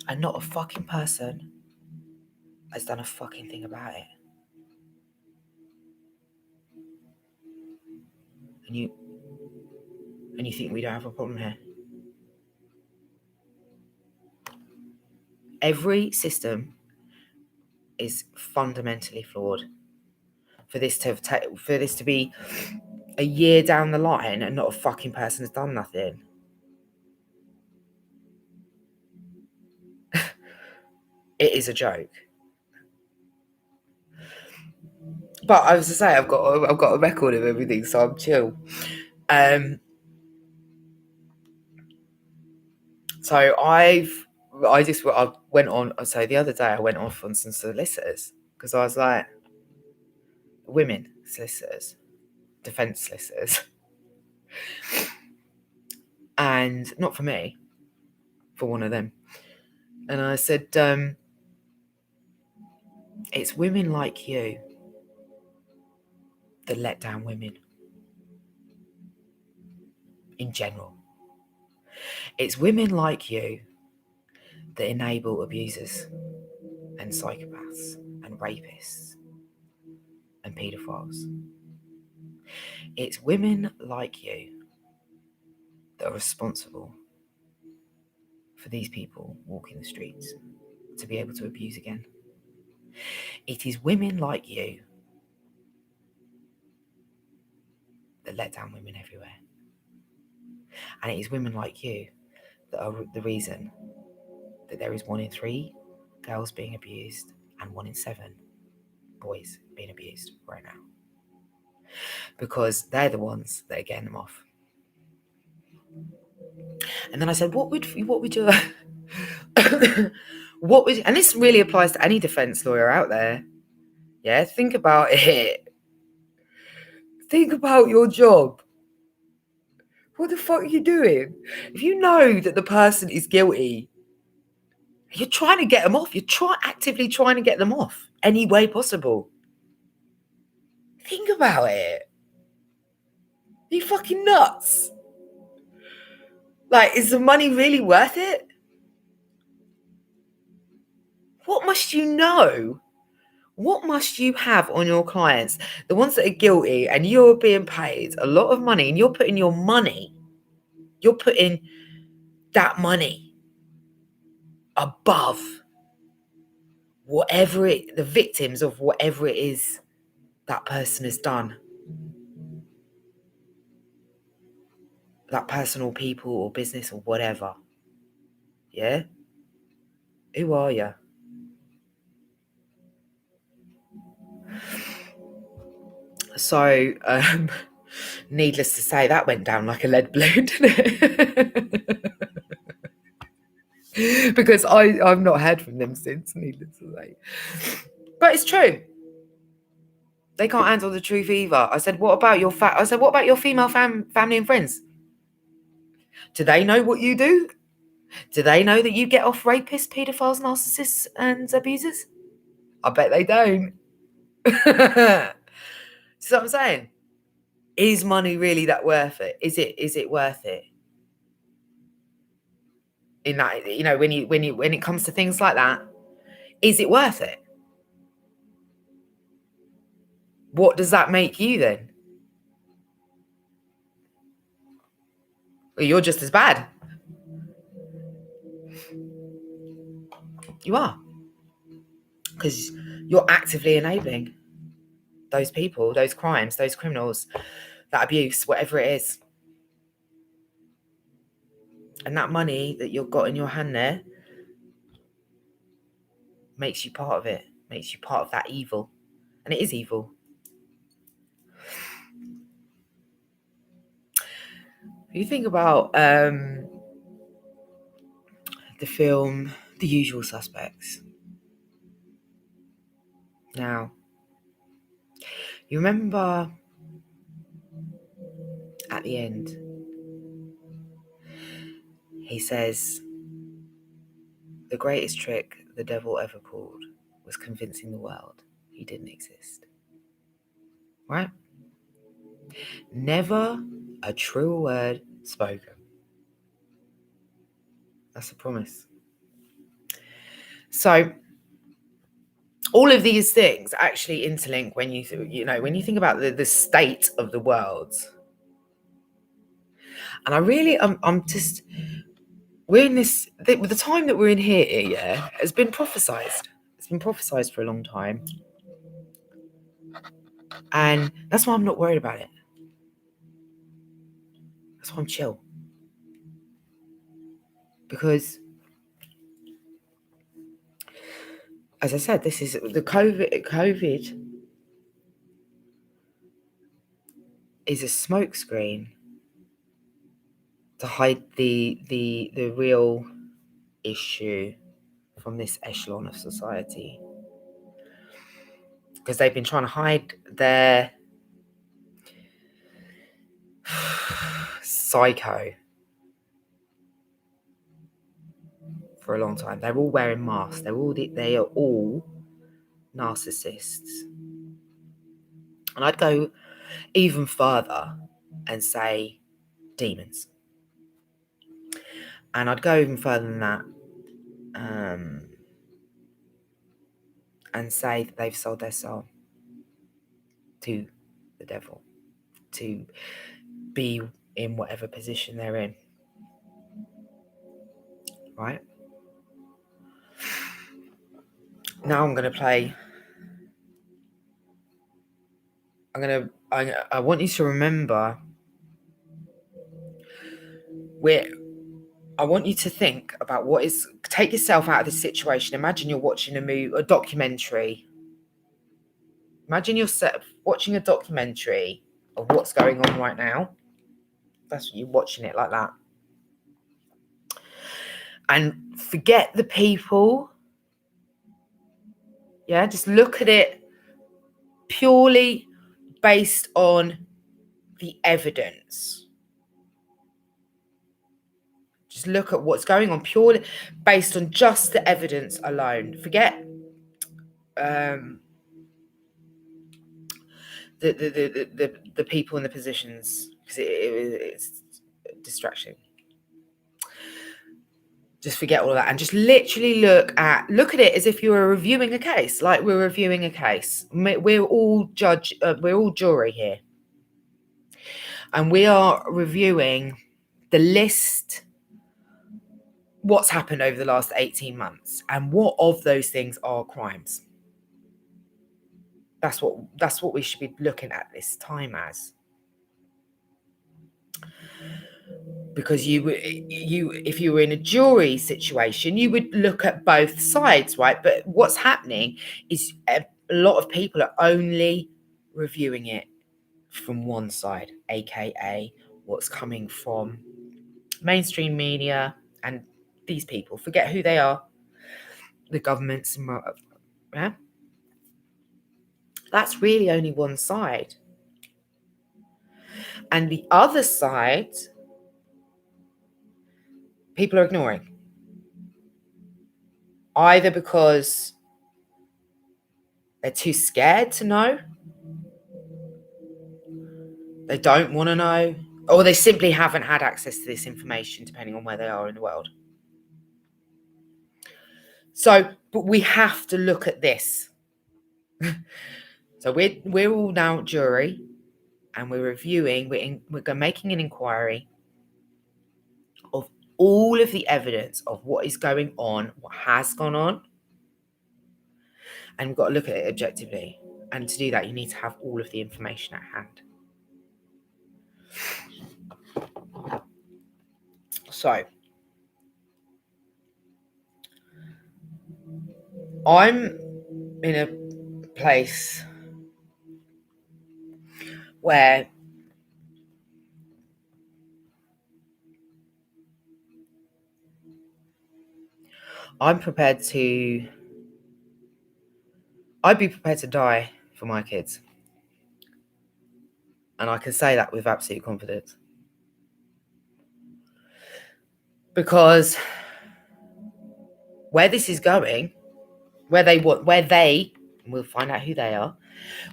And not a fucking person has done a fucking thing about it. And you think we don't have a problem here? Every system is fundamentally flawed. For this to be a year down the line and not a fucking person has done nothing. It is a joke. But I was to say I've got a record of everything, so I'm chill. So I went on. So the other day I went off on some solicitors because I was like, women solicitors, defence solicitors, and not for me, for one of them. And I said, it's women like you that let down women in general. It's women like you that enable abusers and psychopaths and rapists and paedophiles. It's women like you that are responsible for these people walking the streets to be able to abuse again. It is women like you that let down women everywhere. And it is women like you that are the reason that there is 1 in 3 girls being abused and 1 in 7 boys being abused right now. Because they're the ones that are getting them off. And then I said, what would you and this really applies to any defense lawyer out there. Yeah, think about it. Think about your job. What the fuck are you doing? If you know that the person is guilty, you're trying to get them off. You're actively trying to get them off any way possible. Think about it. Are you fucking nuts? Like, is the money really worth it? What must you know? What must you have on your clients, the ones that are guilty, and you're being paid a lot of money, and you're putting that money above the victims of whatever it is that person has done, that person or people or business or whatever. Yeah? Who are you? So, needless to say, that went down like a lead balloon, didn't it? Because I've not heard from them since, needless to say. But it's true. They can't handle the truth either. I said, what about your female family and friends? Do they know what you do? Do they know that you get off rapists, paedophiles, narcissists, and abusers? I bet they don't. See what I'm saying? Is money really that worth it? Is it worth it? In that, when it comes to things like that, is it worth it? What does that make you then? Well, you're just as bad. You are. Because you're actively enabling those people, those crimes, those criminals, that abuse, whatever it is. And that money that you've got in your hand there makes you part of it, makes you part of that evil. And it is evil. If you think about the film The Usual Suspects. Now, you remember at the end, he says, the greatest trick the devil ever pulled was convincing the world he didn't exist. Right? Never a true word spoken. That's a promise. So all of these things actually interlink when you think about the state of the world. And I'm just, we're in the time that we're in here, yeah, has been prophesied. It's been prophesied for a long time. And that's why I'm not worried about it. That's why I'm chill. Because, as I said, this is the COVID is a smokescreen to hide the real issue from this echelon of society. Because they've been trying to hide their psycho for a long time. They're all wearing masks. They are all narcissists. And I'd go even further and say demons. And I'd go even further than that and say that they've sold their soul to the devil to be in whatever position they're in. Right? Now I'm going to play. I want you to remember I want you to think about take yourself out of this situation. Imagine you're watching a documentary. Imagine yourself watching a documentary of what's going on right now. That's what you're watching it like that. And forget the people. Yeah, just look at it purely based on the evidence. Just look at what's going on purely based on just the evidence alone. Forget the people in the positions, because it's a distraction. Just forget all of that and just literally look at it as if you were reviewing a case, like we're reviewing a case. We're all jury here. And we are reviewing the list, what's happened over the last 18 months and what of those things are crimes. That's what we should be looking at this time as. Because if you were in a jury situation, you would look at both sides, right? But what's happening is a lot of people are only reviewing it from one side, aka what's coming from mainstream media and these people. Forget who they are, the governments, yeah? That's really only one side. And the other side, people are ignoring. Either because they're too scared to know, they don't want to know, or they simply haven't had access to this information, depending on where they are in the world. So, but we have to look at this. So we're all now jury, and we're reviewing. We're making an inquiry of all of the evidence of what is going on, what has gone on, and we've got to look at it objectively. And to do that, you need to have all of the information at hand. So, I'm in a place where I'd be prepared to die for my kids. And I can say that with absolute confidence. Because where this is going, we'll find out who they are,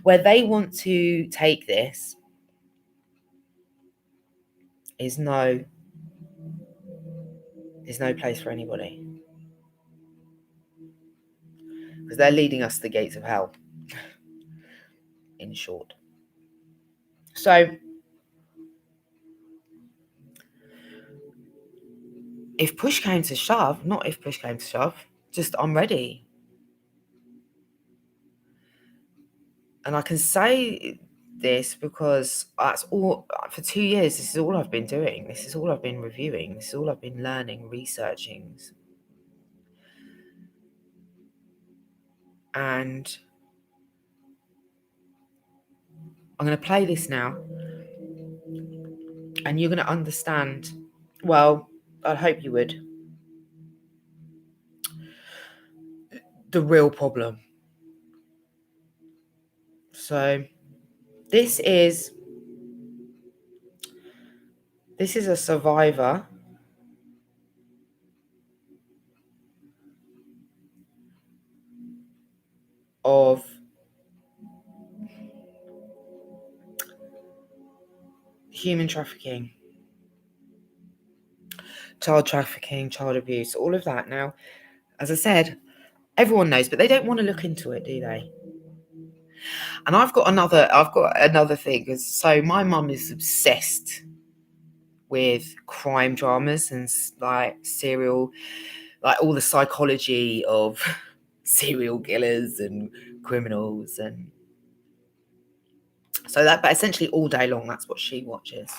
where they want to take this is no place for anybody. Because they're leading us to the gates of hell, in short. So, if push came to shove, just I'm ready. And I can say this because that's all, for 2 years, this is all I've been doing. This is all I've been reviewing. This is all I've been learning, researching. And I'm going to play this now. And you're going to understand, well, I hope you would, the real problem. So this is a survivor of human trafficking, child trafficking, child abuse, all of that. Now, as I said, everyone knows, but they don't want to look into it, do they? And I've got another thing. So my mum is obsessed with crime dramas and like all the psychology of serial killers and criminals, and so but essentially all day long, that's what she watches.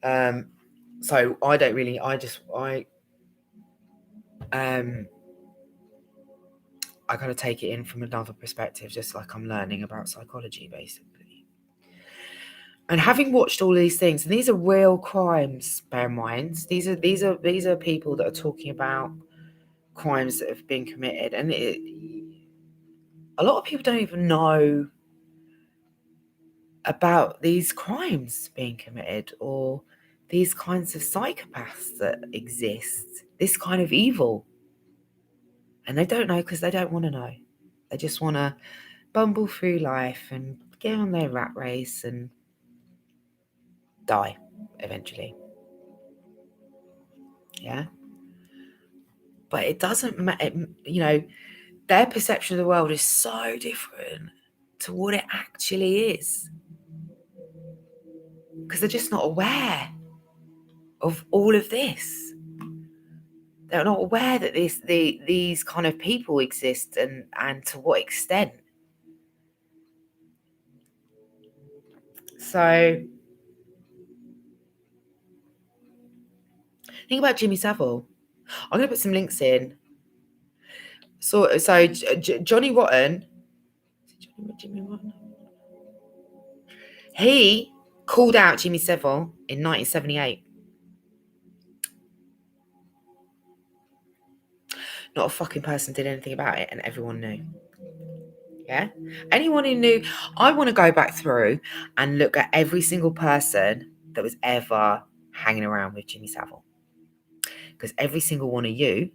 So I don't really, I kind of take it in from another perspective, just like I'm learning about psychology, basically. And having watched all these things, and these are real crimes, bear in mind, these are people that are talking about crimes that have been committed, and a lot of people don't even know about these crimes being committed, or these kinds of psychopaths that exist, this kind of evil. And they don't know because they don't want to know. They just want to bumble through life and get on their rat race and die eventually. Yeah. But it doesn't matter, you know, their perception of the world is so different to what it actually is. Because they're just not aware of all of this. They're not aware that these kind of people exist and to what extent. So think about Jimmy Savile. I'm going to put some links in. So Johnny Rotten, Jimmy Rotten, he called out Jimmy Savile in 1978. Not a fucking person did anything about it, and everyone knew. Yeah? Anyone who knew, I want to go back through and look at every single person that was ever hanging around with Jimmy Savile. Because every single one of you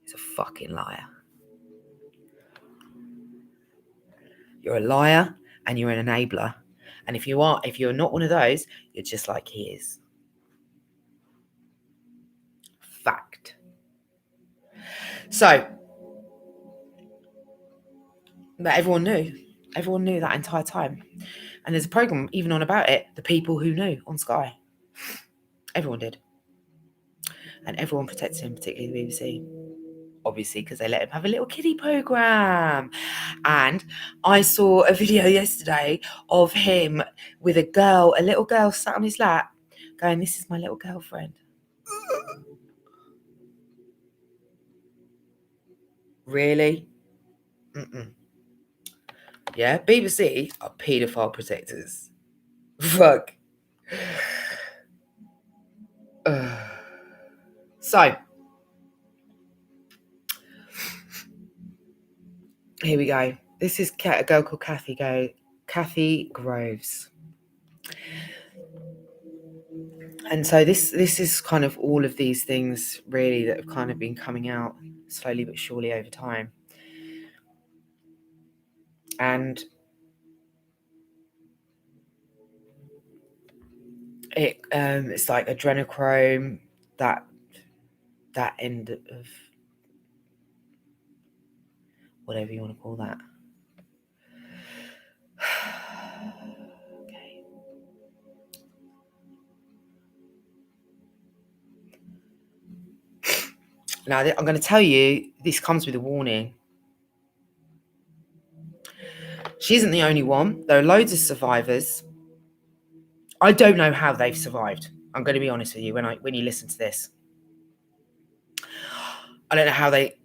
is a fucking liar. You're a liar and you're an enabler. And if you're not one of those, you're just like he is. Fact. So, but everyone knew. Everyone knew that entire time. And there's a program even on about it, The People Who Knew on Sky. Everyone did. And everyone protected him, particularly the BBC. Obviously, because they let him have a little kiddie program. And I saw a video yesterday of him with a little girl sat on his lap, going, "This is my little girlfriend." Really? Mm-mm. Yeah, BBC are paedophile protectors. Fuck. So, here we go. This is a girl called Kathy Groves. And so this is kind of all of these things really that have kind of been coming out slowly but surely over time. And it's like adrenochrome, that end of whatever you want to call that. Okay. Now I'm going to tell you, this comes with a warning. She isn't the only one. There are loads of survivors. I don't know how they've survived. I'm going to be honest with you when you listen to this. I don't know how they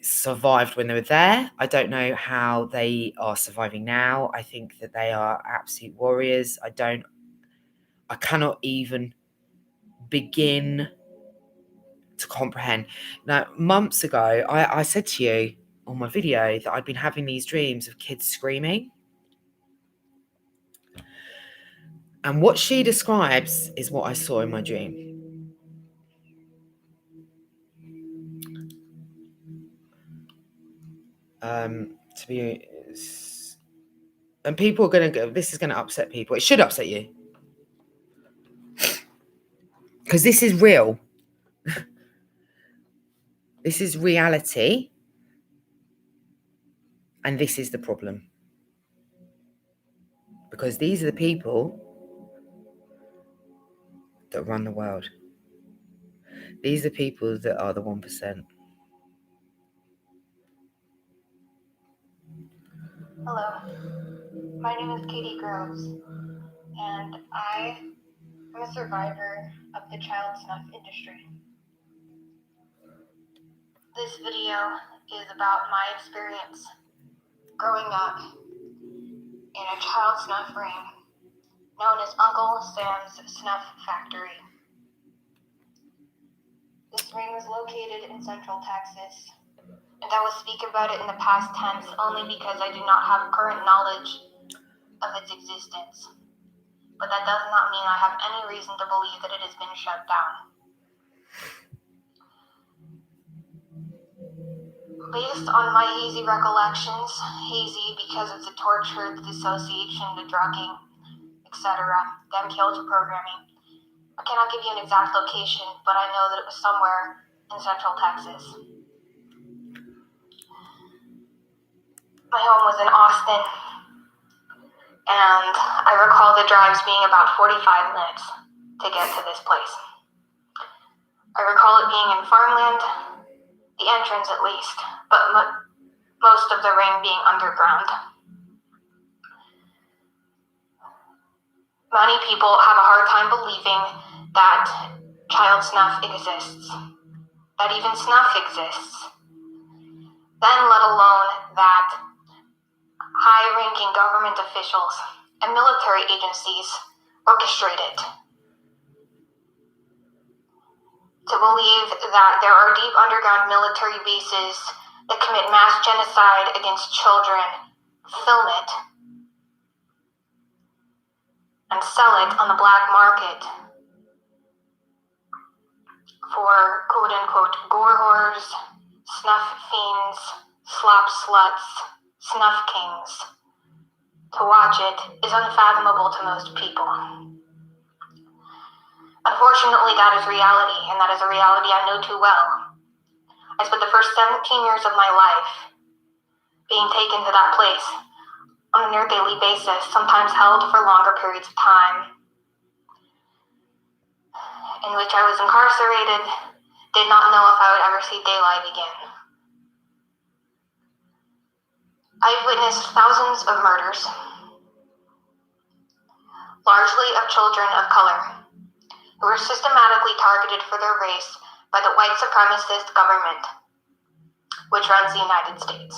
survived when they were there. I don't know how they are surviving now. I think that they are absolute warriors. I cannot even begin to comprehend. Now, months ago, I said to you on my video that I'd been having these dreams of kids screaming. And what she describes is what I saw in my dream. And people are going to go, this is going to upset people. It should upset you. Because this is real. This is reality. And this is the problem. Because these are the people that run the world. These are people that are the 1%. Hello, my name is Katie Groves, and I am a survivor of the child snuff industry. This video is about my experience growing up in a child snuff ring known as Uncle Sam's Snuff Factory. This ring was located in Central Texas, and I will speak about it in the past tense only because I do not have current knowledge of its existence. But that does not mean I have any reason to believe that it has been shut down. Based on my hazy recollections, hazy because of the torture, the dissociation, the drugging, etc., them killed programming, I cannot give you an exact location, but I know that it was somewhere in central Texas. My home was in Austin, and I recall the drives being about 45 minutes to get to this place. I recall it being in farmland, the entrance at least, but most of the ring being underground. Many people have a hard time believing that child snuff exists, that even snuff exists, then let alone that high-ranking government officials and military agencies orchestrate it. To believe that there are deep underground military bases that commit mass genocide against children, film it, and sell it on the black market for quote-unquote gore whores, snuff fiends, slop sluts, snuff kings. To watch it is unfathomable to most people. Unfortunately, that is reality, and that is a reality I know too well. I spent the first 17 years of my life being taken to that place on a near daily basis, sometimes held for longer periods of time, in which I was incarcerated, did not know if I would ever see daylight again. I've witnessed thousands of murders, largely of children of color, who were systematically targeted for their race by the white supremacist government, which runs the United States.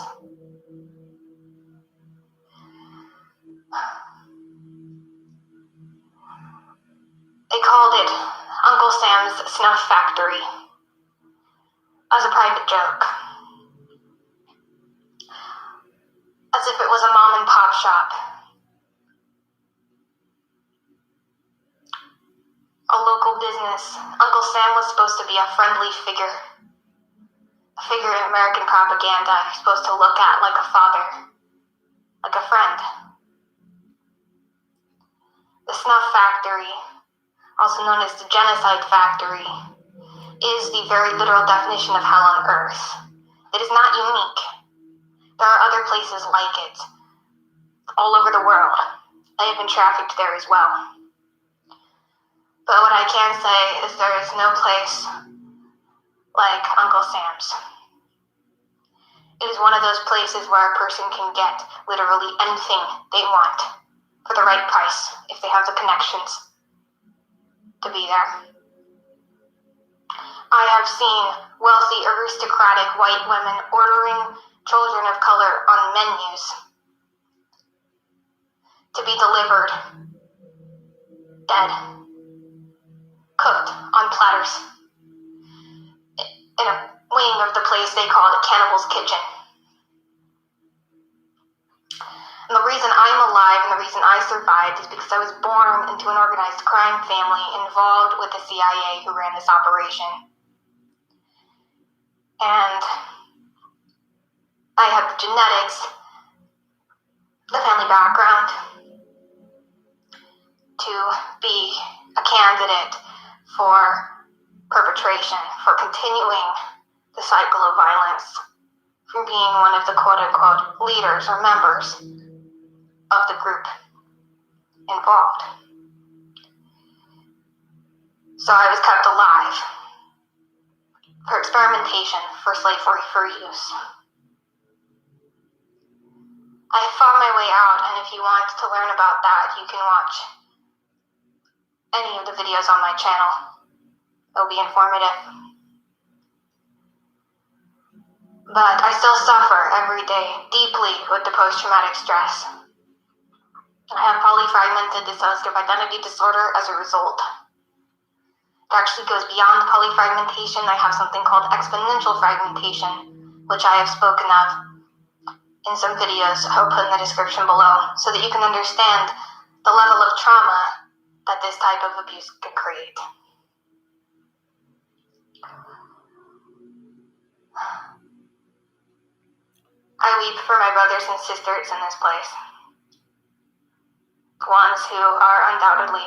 They called it Uncle Sam's Snuff Factory as a private joke, as if it was a mom and pop shop. A local business. Uncle Sam was supposed to be a friendly figure, a figure in American propaganda you're supposed to look at like a father, like a friend. The Snuff Factory, also known as the Genocide Factory, is the very literal definition of hell on earth. It is not unique. There are other places like it, all over the world. I have been trafficked there as well. But what I can say is there is no place like Uncle Sam's. It is one of those places where a person can get literally anything they want for the right price if they have the connections to be there. I have seen wealthy, aristocratic white women ordering children of color on menus to be delivered dead, cooked on platters in a wing of the place they called Cannibal's Kitchen. And the reason I'm alive and the reason I survived is because I was born into an organized crime family involved with the CIA who ran this operation. And I have the genetics, the family background to be a candidate for perpetration, for continuing the cycle of violence, from being one of the quote-unquote leaders or members of the group involved. So I was kept alive for experimentation, for slavery, for use. I fought my way out, and if you want to learn about that, you can watch any of the videos on my channel. It'll be informative. But I still suffer every day deeply with the post-traumatic stress. I have polyfragmented dissociative identity disorder as a result. It actually goes beyond polyfragmentation. I have something called exponential fragmentation, which I have spoken of in some videos I'll put in the description below, so that you can understand the level of trauma that this type of abuse can create. I weep for my brothers and sisters in this place, ones who are undoubtedly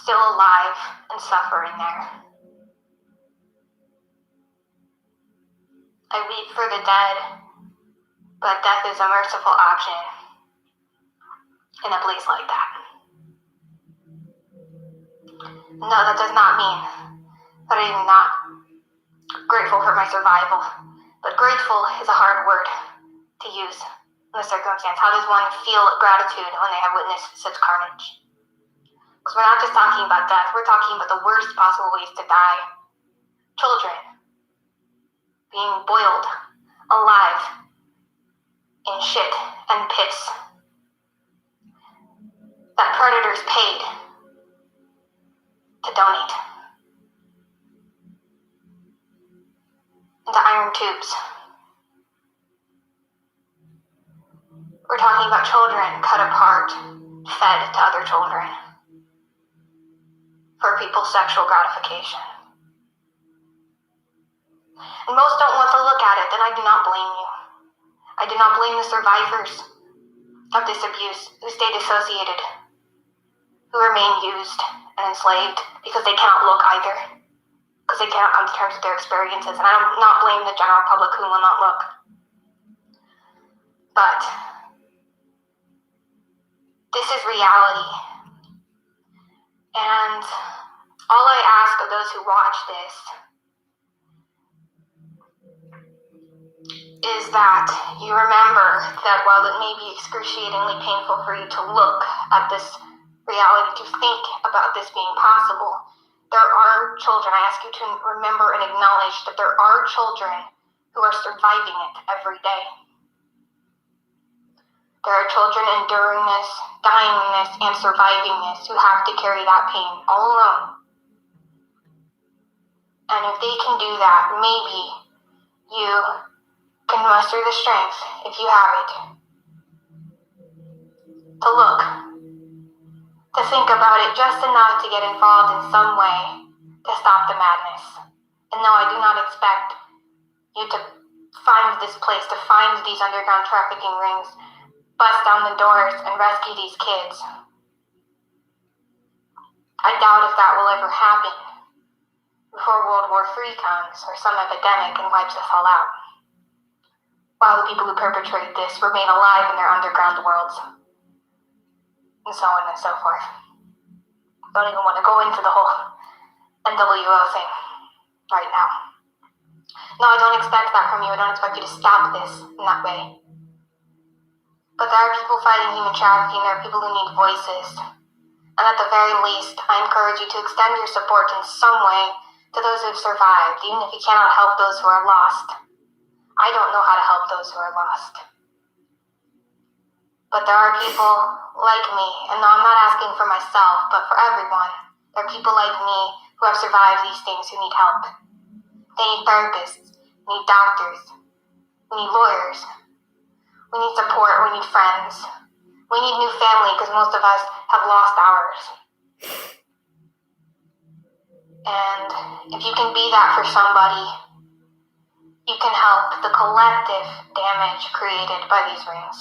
still alive and suffering there. I weep for the dead, but death is a merciful option in a place like that. No, that does not mean that I am not grateful for my survival, but grateful is a hard word to use in the circumstance. How does one feel gratitude when they have witnessed such carnage? Because we're not just talking about death, we're talking about the worst possible ways to die. Children being boiled alive in shit and piss that predators paid to donate into iron tubes. We're talking about children cut apart, fed to other children for people's sexual gratification. And most don't want to look at it, and I do not blame you. I do not blame the survivors of this abuse who stay dissociated, who remain used and enslaved because they cannot look either, because they cannot come to terms with their experiences. And I do not blame the general public who will not look. But this is reality. And all I ask of those who watch this is that you remember that while it may be excruciatingly painful for you to look at this reality, to think about this being possible, there are children. I ask you to remember and acknowledge that there are children who are surviving it every day. There are children enduring this, dying in this, and surviving this, who have to carry that pain all alone. And if they can do that, maybe you can muster the strength, if you have it, to look, to think about it just enough to get involved in some way to stop the madness. And no, I do not expect you to find this place, to find these underground trafficking rings, bust down the doors, and rescue these kids. I doubt if that will ever happen before World War III comes, or some epidemic and wipes us all out, while the people who perpetrate this remain alive in their underground worlds, and so on and so forth. Don't even want to go into the whole NWO thing right now. No, I don't expect that from you. I don't expect you to stop this in that way. But there are people fighting human trafficking. There are people who need voices. And at the very least, I encourage you to extend your support in some way to those who have survived, even if you cannot help those who are lost. I don't know how to help those who are lost. But there are people like me, and no, I'm not asking for myself, but for everyone. There are people like me who have survived these things who need help. They need therapists, we need doctors, we need lawyers, we need support, we need friends, we need new family because most of us have lost ours. And if you can be that for somebody, you can help the collective damage created by these rings.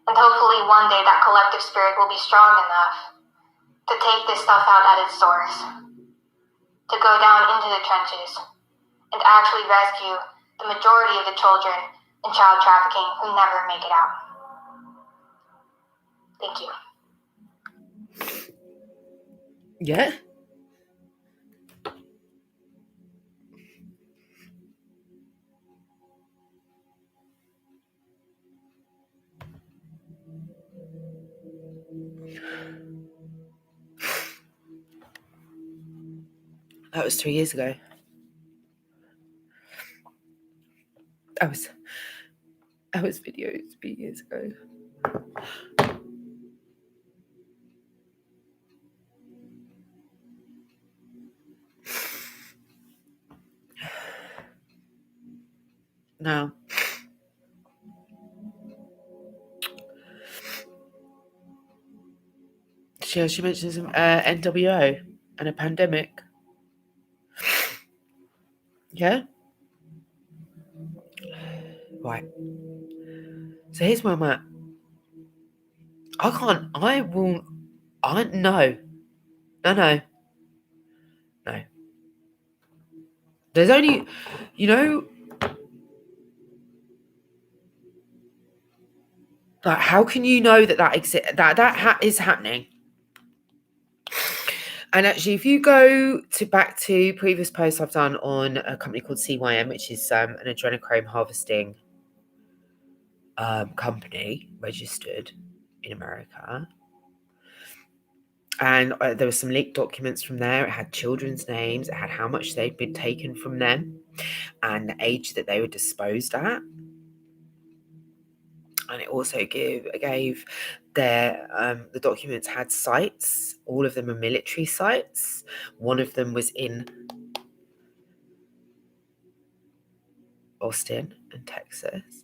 And hopefully one day that collective spirit will be strong enough to take this stuff out at its source, to go down into the trenches and actually rescue the majority of the children in child trafficking who never make it out. Thank you. Yeah. That was 3 years ago. That was videos 3 years ago. Now, she mentions some NWO and a pandemic. Yeah? Right. So here's where I'm at. No. No. There's only, like, how can you know that is happening? And actually, if you go back to previous posts I've done on a company called CYM, which is an adrenochrome harvesting company registered in America, and there were some leaked documents from there. It had children's names, it had how much they'd been taken from them, and the age that they were disposed at. And it also gave their the documents had sites. All of them are military sites. One of them was in Austin, Texas.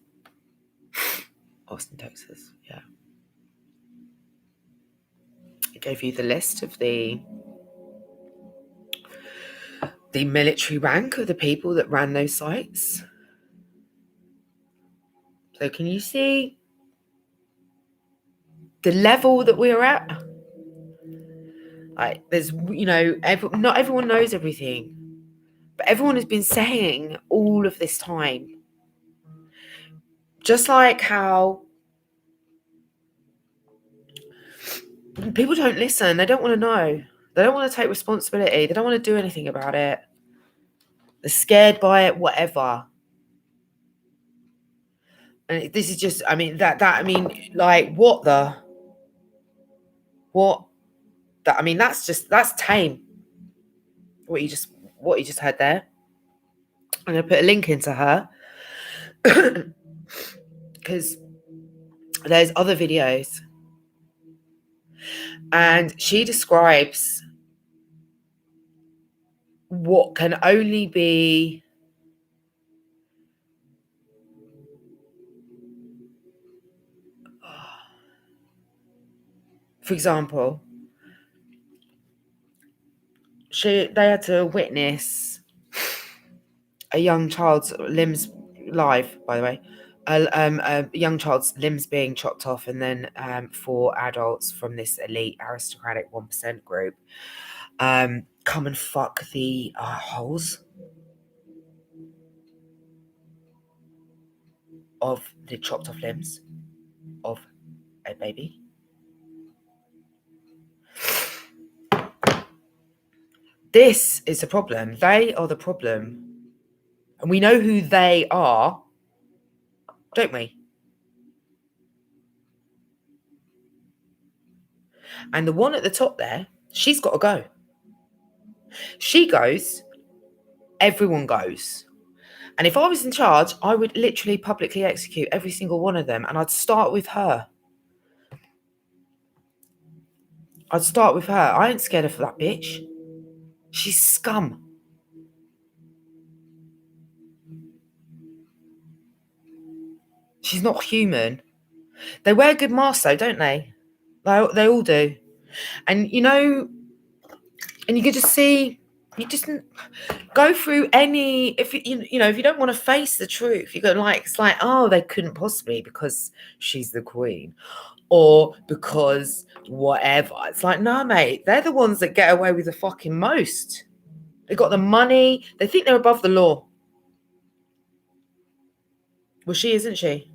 Yeah. It gave you the list of the military rank of the people that ran those sites. So can you see the level that we're at? Like, there's, not everyone knows everything, but everyone has been saying all of this time. Just like how people don't listen, they don't want to know, they don't want to take responsibility, they don't want to do anything about it. They're scared by it, whatever. And this is just, that's tame. What you just heard there. I'm going to put a link into her because there's other videos, and she describes what can only be for example, they had to witness a young child's limbs live, by the way, a young child's limbs being chopped off, and then 4 adults from this elite aristocratic 1% group come and fuck the holes of the chopped off limbs of a baby. This is a problem. They are the problem. And we know who they are, don't we? And the one at the top there, she's got to go. She goes, everyone goes. And if I was in charge, I would literally publicly execute every single one of them. And I'd start with her. I ain't scared of that bitch. She's scum. She's not human. They wear good masks though, don't they? They all do. And and you could just see, you just go through any, if you don't want to face the truth, you go it's like, oh, they couldn't possibly because she's the queen, or because whatever. It's like, no, mate, they're the ones that get away with the fucking most. They got the money. They think they're above the law. Well, she isn't she?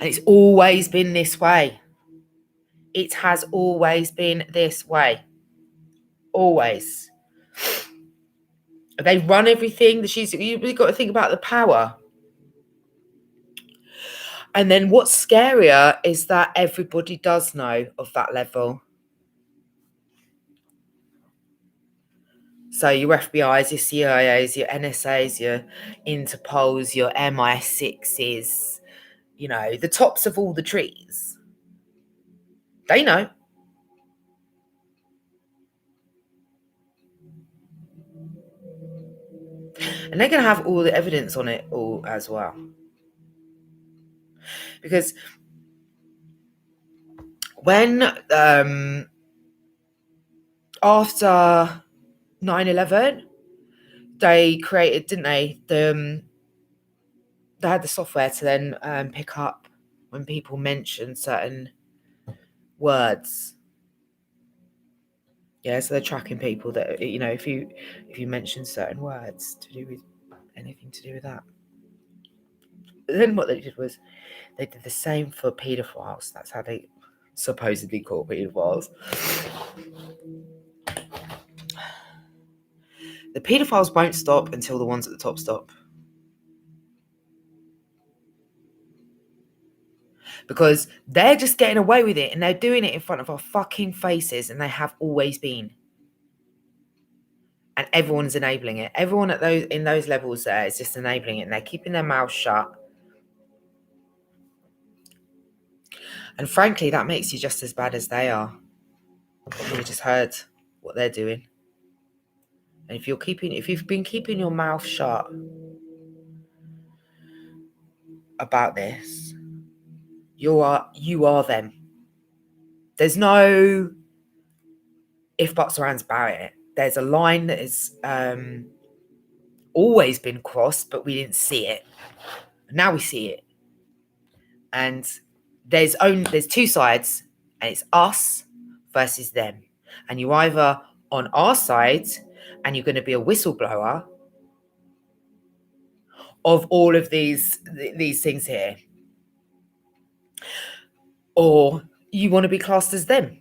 And it's always been this way. It has always been this way. Always. They run everything. You've really got to think about the power. And then what's scarier is that everybody does know of that level. So your FBIs, your CIAs, your NSAs, your Interpols, your MI6s, the tops of all the trees. They know. And they're going to have all the evidence on it all as well. Because when, after 9/11, they created, didn't they? They had the software to then pick up when people mention certain words. Yeah, so they're tracking people that, you know, if you mention certain words to do with anything to do with that. But then what they did was they did the same for paedophiles. That's how they supposedly call paedophiles. The paedophiles won't stop until the ones at the top stop. Because they're just getting away with it, and they're doing it in front of our fucking faces, and they have always been. And everyone's enabling it. Everyone at those levels there is just enabling it, and they're keeping their mouths shut. And frankly, that makes you just as bad as they are. You just heard what they're doing. And if you've been keeping your mouth shut about this, you are them. There's no if, buts, or ands about it. There's a line that has always been crossed, but we didn't see it. Now we see it. And there's two sides, and it's us versus them. And you're either on our side and you're going to be a whistleblower of all of these things here, or you want to be classed as them.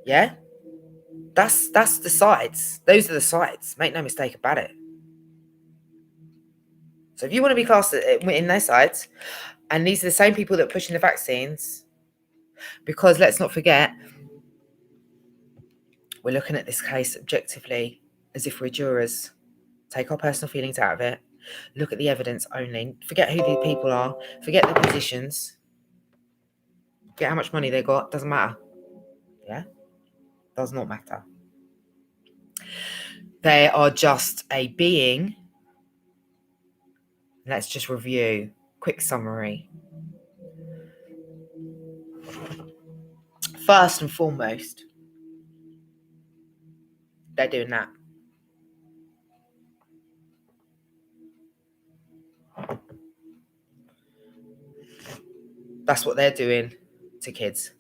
Yeah, that's the sides. Those are the sides. Make no mistake about it. So if you want to be classed in their sides, and these are the same people that are pushing the vaccines, because let's not forget, we're looking at this case objectively as if we're jurors. Take our personal feelings out of it. Look at the evidence only. Forget who the people are. Forget the positions. Forget how much money they got. Doesn't matter. Yeah? Does not matter. They are just a being. Let's just review. Quick summary. First and foremost, they're doing that. That's what they're doing to kids.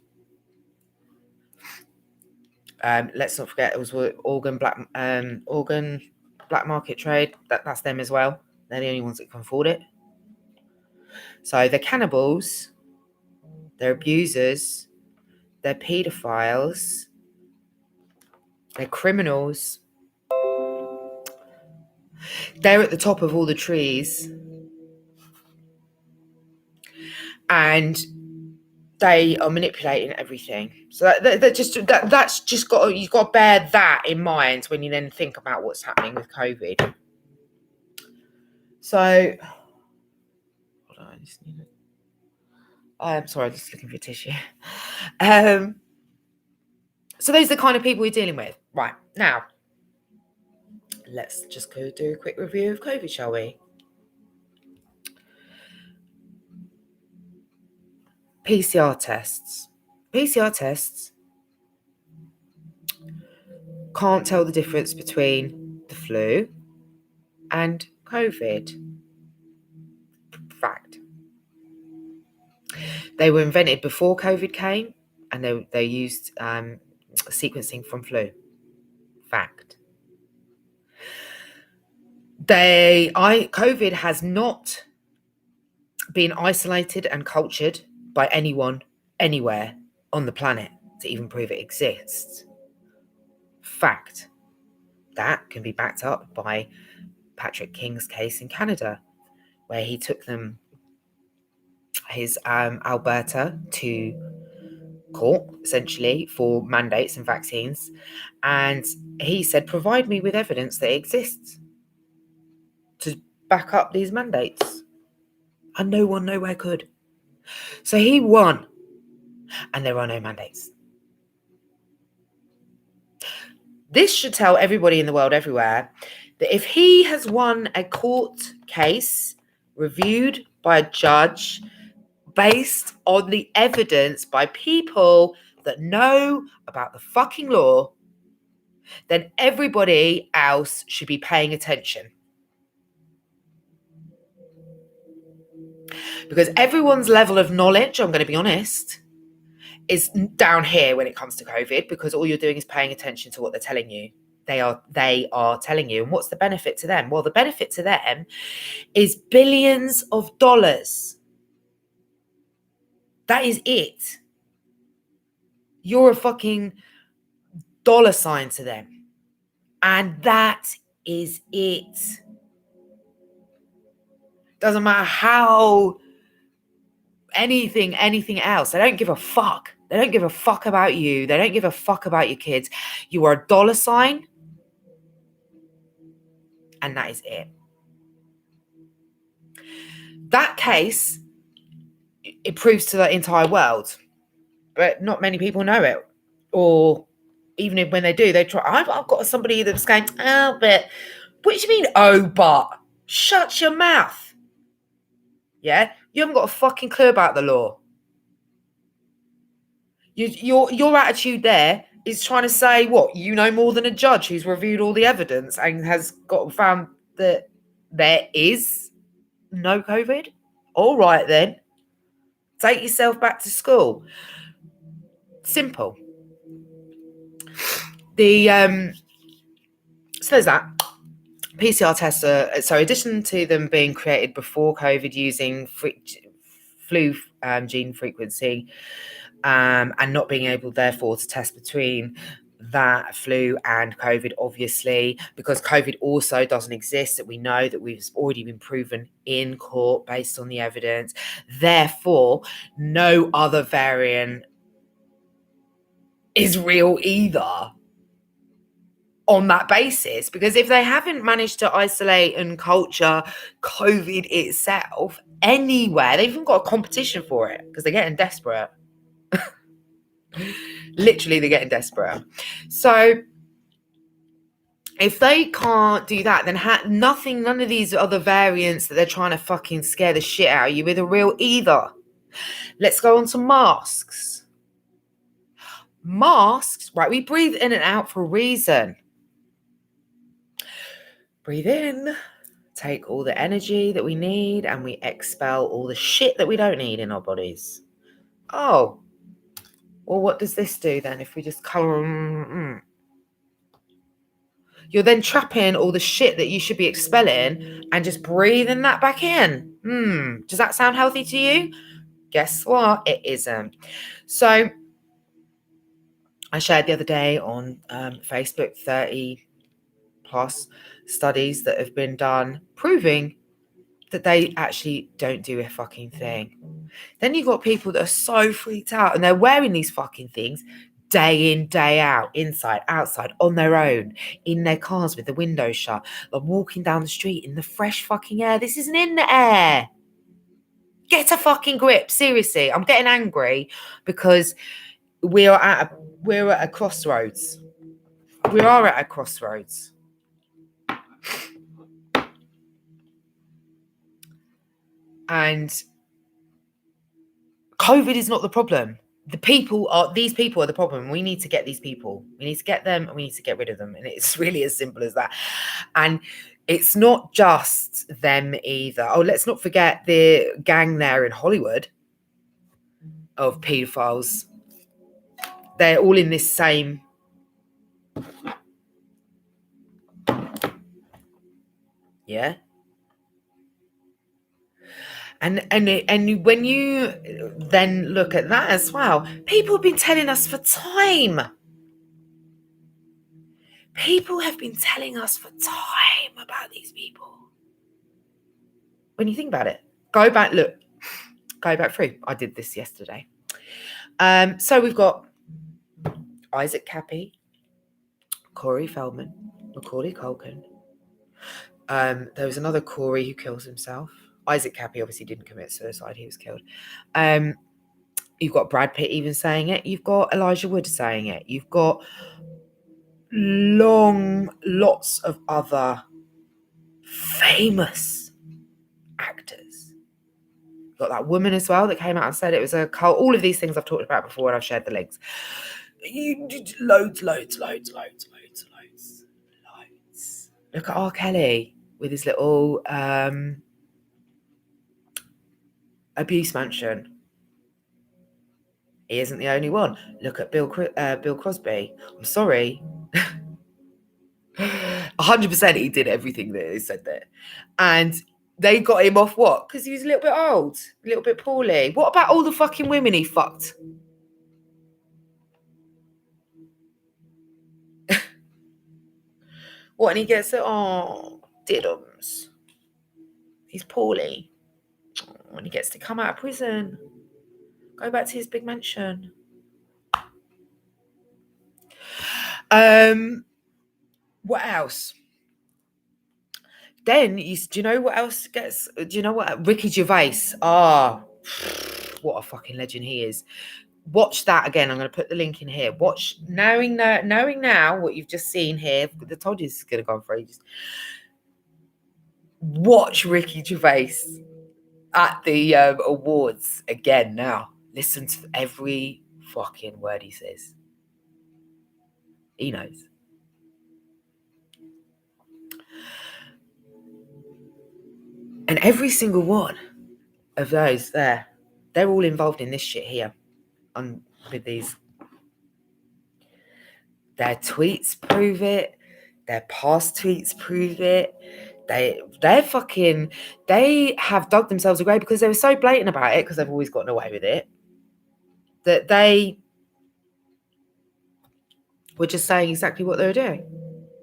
Let's not forget it was organ black market trade. That's them as well. They're the only ones that can afford it. So they're cannibals, they're abusers, they're paedophiles, they're criminals. They're at the top of all the trees, and they are manipulating everything. So that's just you've got to bear that in mind when you then think about what's happening with COVID. So, hold on, I just need it. I'm sorry, I'm just looking for a tissue. So those are the kind of people we're dealing with. Right, now, let's just go do a quick review of COVID, shall we? PCR tests. PCR tests can't tell the difference between the flu and COVID. Fact. They were invented before COVID came, and they used sequencing from flu. Fact. COVID has not been isolated and cultured by anyone anywhere on the planet to even prove it exists. Fact. That can be backed up by Patrick King's case in Canada, where he took his Alberta to court, essentially, for mandates and vaccines. And he said, provide me with evidence that it exists to back up these mandates. And no one nowhere could. So he won. And there are no mandates. This should tell everybody in the world everywhere that if he has won a court case reviewed by a judge based on the evidence by people that know about the fucking law, then everybody else should be paying attention. Because everyone's level of knowledge, I'm going to be honest, is down here when it comes to COVID, because all you're doing is paying attention to what they're telling you. They are telling you. And what's the benefit to them? Well, the benefit to them is billions of dollars. That is it. You're a fucking dollar sign to them. And that is it. Doesn't matter how anything else. They don't give a fuck. They don't give a fuck about you. They don't give a fuck about your kids. You are a dollar sign. And that is it. That case, it proves to the entire world. But not many people know it. Or even if when they do, they try. I've got somebody that's going, oh, but what do you mean, oh, but? Shut your mouth. Yeah? You haven't got a fucking clue about the law. Your attitude there is trying to say, what? You know more than a judge who's reviewed all the evidence and has found that there is no COVID? All right, then. Take yourself back to school. Simple. So there's that. PCR tests are, so in addition to them being created before COVID using flu gene frequency and not being able, therefore, to test between that flu and COVID, obviously, because COVID also doesn't exist, that we know that we've already been proven in court based on the evidence. Therefore, no other variant is real either. On that basis, because if they haven't managed to isolate and culture COVID itself anywhere, they've even got a competition for it because they're getting desperate. Literally, they're getting desperate. So if they can't do that, then none of these other variants that they're trying to fucking scare the shit out of you with are real either. Let's go on to masks. Masks, right? We breathe in and out for a reason. Breathe in, take all the energy that we need, and we expel all the shit that we don't need in our bodies. Oh, well, what does this do then if we just colour? You're then trapping all the shit that you should be expelling and just breathing that back in. Does that sound healthy to you? Guess what? It isn't. So I shared the other day on Facebook 30 plus studies that have been done proving that they actually don't do a fucking thing. Then you've got people that are so freaked out and they're wearing these fucking things day in, day out, inside, outside, on their own, in their cars with the windows shut, like walking down the street in the fresh fucking air. This isn't in the air. Get a fucking grip. Seriously, I'm getting angry because we're at a crossroads. We are at a crossroads. And COVID is not the problem. These people are the problem. We need to get these people. We need to get them and we need to get rid of them. And it's really as simple as that. And it's not just them either. Oh, let's not forget the gang there in Hollywood of paedophiles. They're all in this same... Yeah. And when you then look at that as well, people have been telling us for time. People have been telling us for time about these people. When you think about it, go back through. I did this yesterday. So we've got Isaac Cappy, Corey Feldman, Macaulay Culkin. There was another Corey who kills himself. Isaac Cappy obviously didn't commit suicide. He was killed. You've got Brad Pitt even saying it. You've got Elijah Wood saying it. You've got lots of other famous actors. You've got that woman as well that came out and said it was a cult. All of these things I've talked about before and I've shared the links. Loads. Look at R. Kelly with his little abuse mansion He isn't the only one. Look at Bill Crosby. I'm sorry. 100% he did everything that he said there. And they got him off what? Because he was a little bit old, a little bit poorly. What about all the fucking women he fucked? What, and he gets it? Oh, diddums. He's poorly. When he gets to come out of prison, go back to his big mansion. What else? Then do you know what else gets? Do you know what Ricky Gervais? What a fucking legend he is. Watch that again. I'm going to put the link in here. Watch knowing now what you've just seen here. I told you this is going to go on for ages. Watch Ricky Gervais at the awards again now. Listen to every fucking word he says. He knows. And every single one of those there, they're all involved in this shit here. With these. Their tweets prove it. Their past tweets prove it. They have dug themselves a grave because they were so blatant about it, because they've always gotten away with it, that they were just saying exactly what they were doing.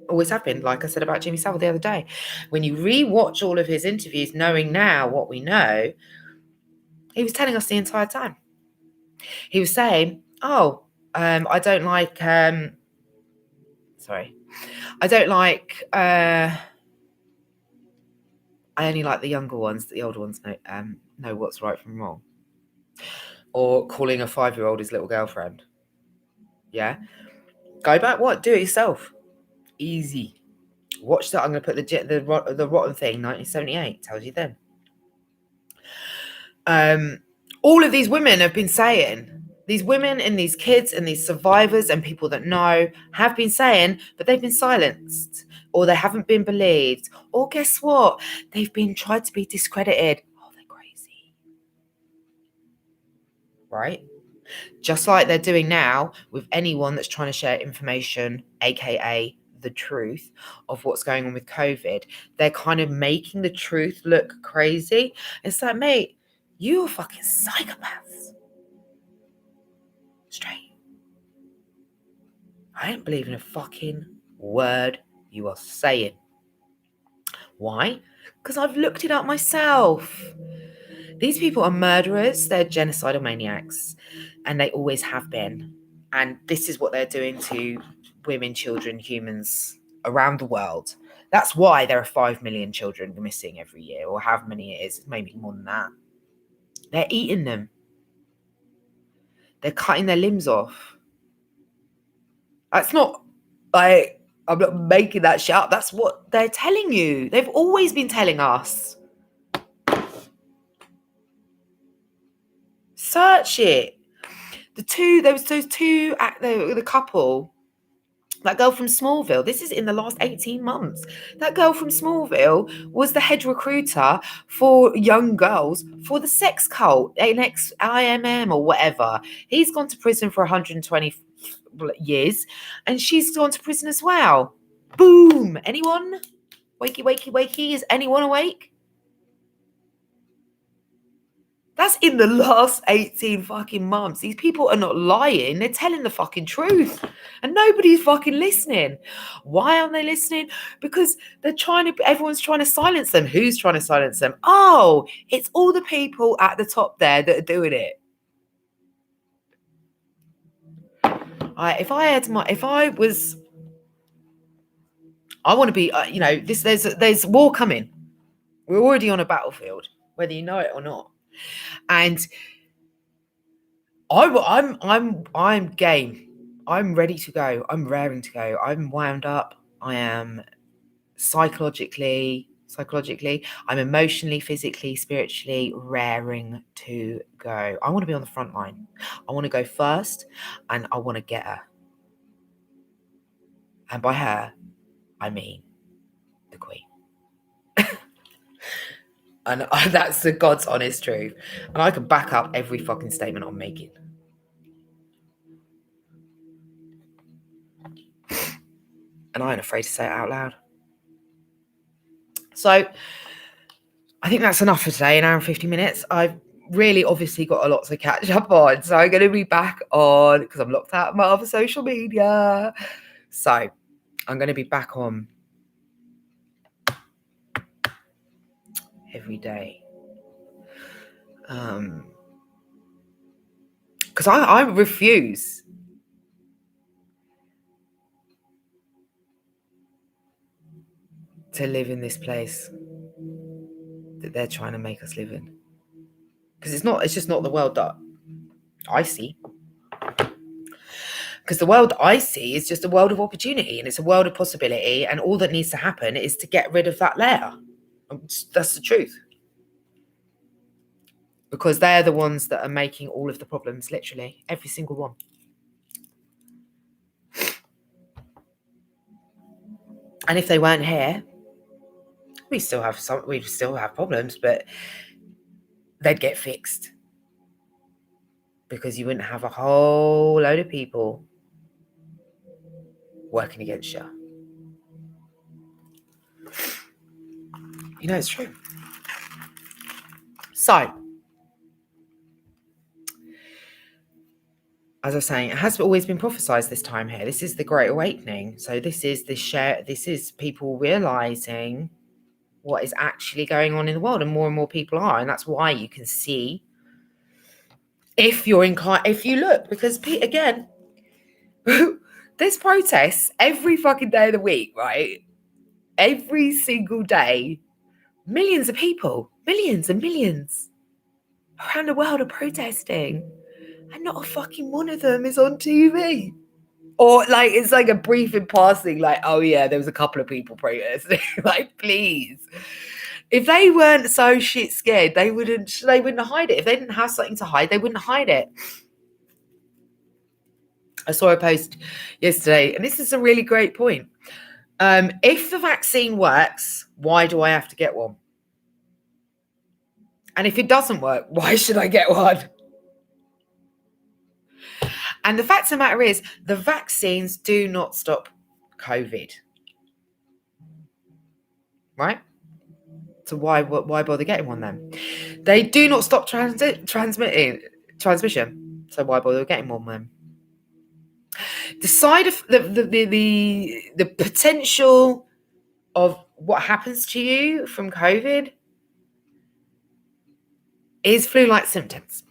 Always have been, like I said about Jimmy Savile the other day. When you re-watch all of his interviews, knowing now what we know, he was telling us the entire time. He was saying, I don't like I only like the younger ones. The older ones know what's right from wrong. Or calling a 5-year-old his little girlfriend. Yeah. Go back. What? Do it yourself. Easy. Watch that. I'm going to put the rotten thing. 1978 tells you then. All of these women have been saying. These women and these kids and these survivors and people that know have been saying, but they've been silenced, or they haven't been believed, or guess what? They've been tried to be discredited. Oh, they're crazy. Right? Just like they're doing now with anyone that's trying to share information, aka the truth of what's going on with COVID. They're kind of making the truth look crazy. It's like, mate, you're fucking psychopaths. Straight. I don't believe in a fucking word you are saying. Why? Because I've looked it up myself. These people are murderers. They're genocidal maniacs. And they always have been. And this is what they're doing to women, children, humans around the world. That's why there are 5 million children missing every year, or however many it is, maybe more than that. They're eating them. They're cutting their limbs off. That's not like, I'm not making that shit up. That's what they're telling you. They've always been telling us. Search it. There was those two, the couple, that girl from Smallville. This is in the last 18 months. That girl from Smallville was the head recruiter for young girls for the sex cult, IMM or whatever. He's gone to prison for 120 years, and she's gone to prison as well. Boom. Anyone? Wakey, wakey, wakey. Is anyone awake? That's in the last 18 fucking months. These people are not lying. They're telling the fucking truth. And nobody's fucking listening. Why aren't they listening? Because everyone's trying to silence them. Who's trying to silence them? Oh, it's all the people at the top there that are doing it. I want to be, there's war coming. We're already on a battlefield, whether you know it or not. And I'm game. I'm ready to go. I'm raring to go. I'm wound up. I am psychologically, I'm emotionally, physically, spiritually raring to go. I want to be on the front line. I want to go first, and I want to get her. And by her, I mean the Queen. And that's the God's honest truth. And I can back up every fucking statement I'm making. And I ain't afraid to say it out loud. So I think that's enough for today, an hour and 50 minutes. I've really obviously got a lot to catch up on. So I'm going to be back on, because I'm locked out of my other social media. So I'm going to be back on every day. Because I refuse to live in this place that they're trying to make us live in. Because it's just not the world that I see. Because the world I see is just a world of opportunity, and it's a world of possibility, and all that needs to happen is to get rid of that layer. That's the truth. Because they're the ones that are making all of the problems, literally, every single one. And if they weren't here, we'd still have problems, but they'd get fixed. Because you wouldn't have a whole load of people working against you. You know, it's true. So, as I was saying, it has always been prophesied this time here. This is the Great Awakening. So this is people realizing what is actually going on in the world, and more people are. And that's why you can see, if you look, because again, there's protests every fucking day of the week, right? Every single day, millions of people, millions and millions around the world are protesting. And not a fucking one of them is on TV. Or like, it's like a brief in passing, like, oh yeah, there was a couple of people protesting. Like, please. If they weren't so shit scared, they wouldn't hide it. If they didn't have something to hide, they wouldn't hide it. I saw a post yesterday, and this is a really great point. If the vaccine works, why do I have to get one? And if it doesn't work, why should I get one? And the fact of the matter is, the vaccines do not stop COVID. Right? So why bother getting one then? They do not stop transmission. So why bother getting one then? The side of the potential of what happens to you from COVID is flu-like symptoms.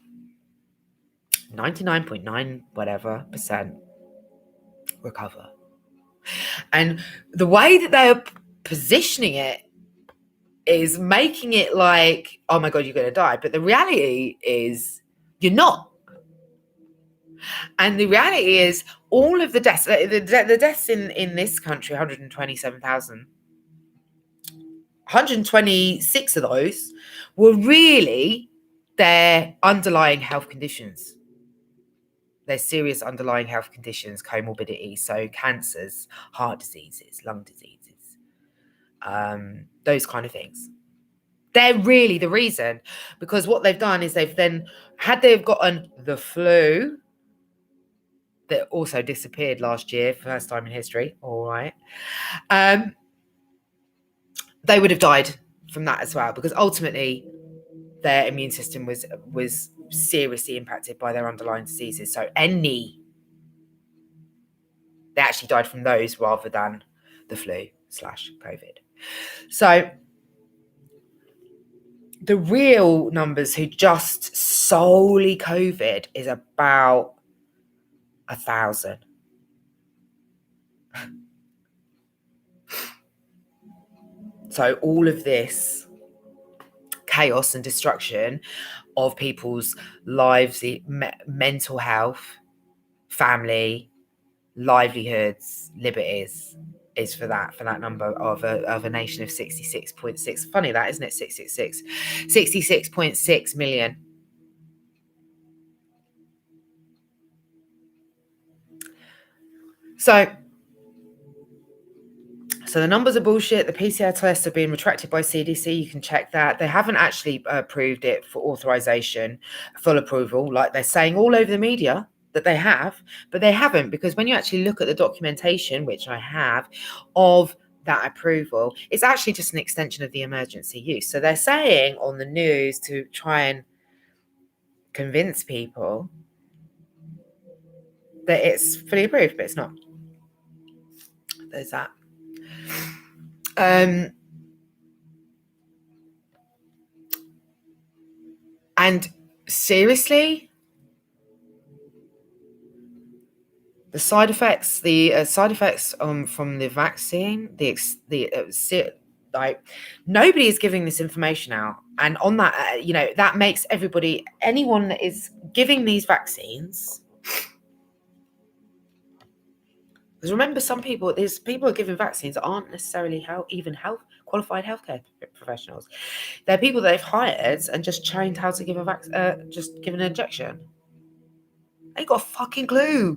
99.9 whatever % recover. And the way that they are positioning it is making it like, oh my God, you're going to die. But the reality is you're not. And the reality is all of the deaths, the deaths in this country, 127,000, 126 of those were really their underlying health conditions. Their serious underlying health conditions, comorbidities, so cancers, heart diseases, lung diseases, those kind of things. They're really the reason, because what they've done is they've gotten the flu that also disappeared last year, first time in history, all right, they would have died from that as well, because ultimately their immune system was seriously impacted by their underlying diseases. So they actually died from those rather than the flu/COVID. So the real numbers who just solely COVID is about 1,000. So all of this chaos and destruction of people's lives, mental health, family, livelihoods, liberties, is for that number of a nation of 66.6. Funny that, isn't it? 66.6 million. So the numbers are bullshit. The PCR tests have been retracted by CDC. You can check that. They haven't actually approved it for authorization, full approval, like they're saying all over the media. that they have, but they haven't, because when you actually look at the documentation, which I have, of that approval, it's actually just an extension of the emergency use. So they're saying on the news to try and convince people that it's fully approved, but it's not. There's that. And seriously, the side effects, from the vaccine, like, nobody is giving this information out, and on that, that makes anyone that is giving these vaccines. Because remember, there's people giving vaccines that aren't necessarily qualified healthcare professionals. They're people that they've hired and just trained how to give just give an injection. They ain't got a fucking clue.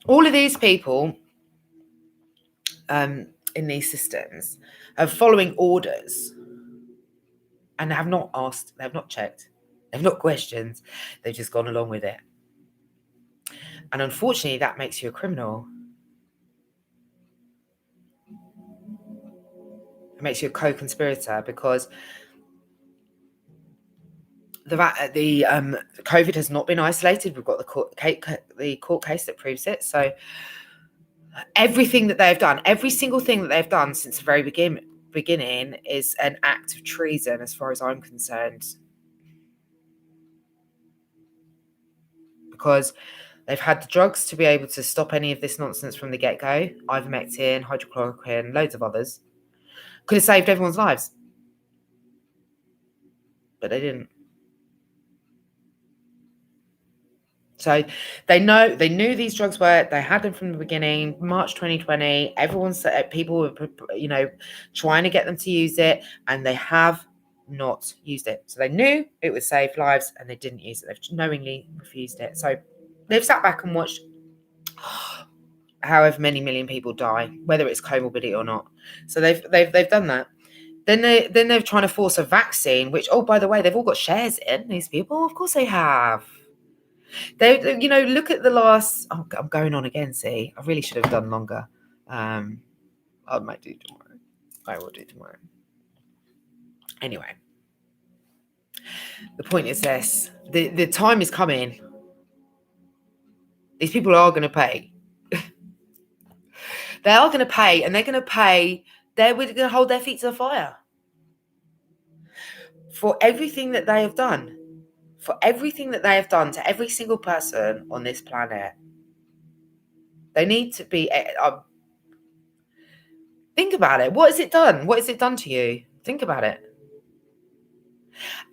All of these people in these systems are following orders and have not asked, they've not checked, they've not questioned, they've just gone along with it. And unfortunately, that makes you a criminal. It makes you a co-conspirator, because the COVID has not been isolated. We've got the court case that proves it. So everything that they've done, every single thing that they've done since the very beginning is an act of treason, as far as I'm concerned. Because they've had the drugs to be able to stop any of this nonsense from the get-go. Ivermectin, hydrochloroquine, loads of others. Could have saved everyone's lives. But they didn't. So they knew these drugs worked. They had them from the beginning. March 2020, people were, trying to get them to use it, and they have not used it. So they knew it would save lives, and they didn't use it. They've knowingly refused it. So they've sat back and watched however many million people die, whether it's comorbidity or not. So they've done that. Then they're trying to force a vaccine, which, oh, by the way, they've all got shares in, these people. Of course they have. They look at the last. Oh, I'm going on again. See, I really should have done longer. I might do tomorrow. I will do tomorrow. Anyway, the point is this: the time is coming. These people are going to pay. They are going to pay, and they're going to pay. They're going to hold their feet to the fire for everything that they have done. For everything that they have done to every single person on this planet. They need to be. Think about it. What has it done? What has it done to you? Think about it.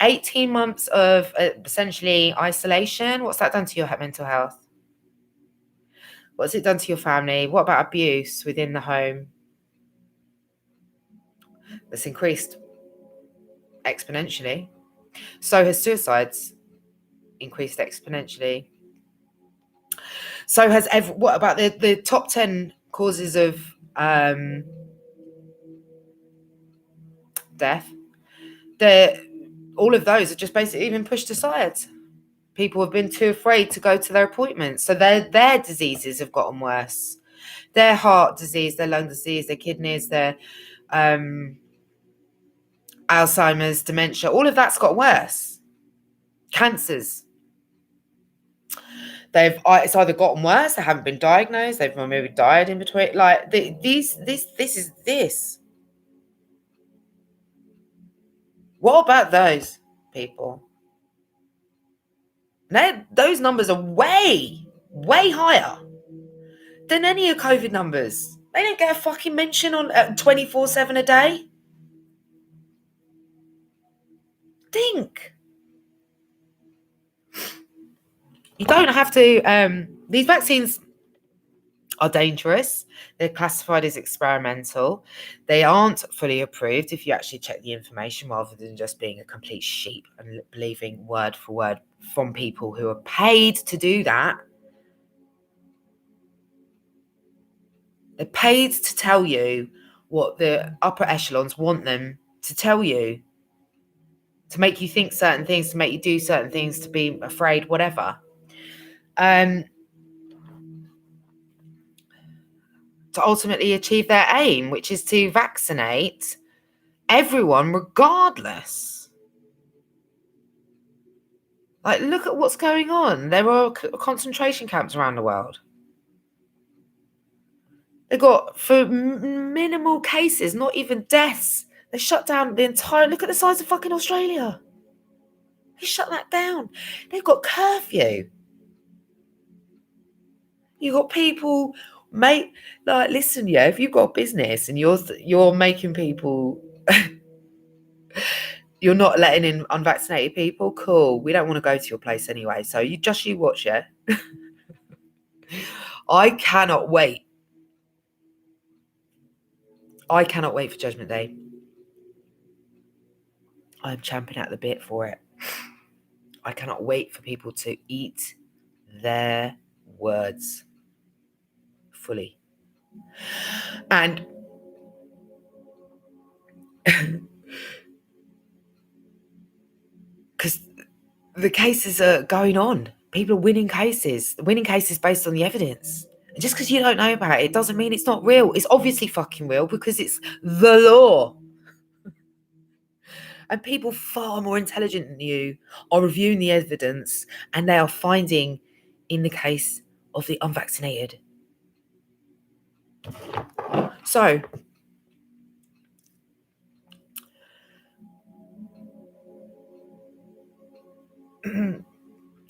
18 months of essentially isolation. What's that done to your mental health? What's it done to your family? What about abuse within the home? That's increased exponentially. So has suicides increased exponentially. So has what about the top 10 causes of death? All of those are just basically been pushed aside. People have been too afraid to go to their appointments. So their diseases have gotten worse. Their heart disease, their lung disease, their kidneys, their Alzheimer's, dementia, all of that's got worse. Cancers. It's either gotten worse, they haven't been diagnosed, they've maybe died in between. Like this is this. What about those people? Those numbers are way, way higher than any of COVID numbers. They don't get a fucking mention on 24/7 a day. Think. You don't have to. These vaccines are dangerous. They're classified as experimental. They aren't fully approved if you actually check the information, rather than just being a complete sheep and believing word for word from people who are paid to do that. They're paid to tell you what the upper echelons want them to tell you. to make you think certain things, to make you do certain things, to be afraid, whatever. To ultimately achieve their aim, which is to vaccinate everyone regardless. Like, look at what's going on. There are concentration camps around the world. They got, for minimal cases, not even deaths, they shut down the entire, look at the size of fucking Australia. They shut that down. They've got curfew. You got people, mate, like, listen, yeah, if you've got a business and you're making people, you're not letting in unvaccinated people, cool. We don't want to go to your place anyway. So you watch, yeah. I cannot wait. I cannot wait for Judgment Day. I'm champing at the bit for it. I cannot wait for people to eat their words fully. And because the cases are going on. People are winning cases based on the evidence. And just because you don't know about it doesn't mean it's not real. It's obviously fucking real because it's the law. And people far more intelligent than you are reviewing the evidence, and they are finding in the case of the unvaccinated. So,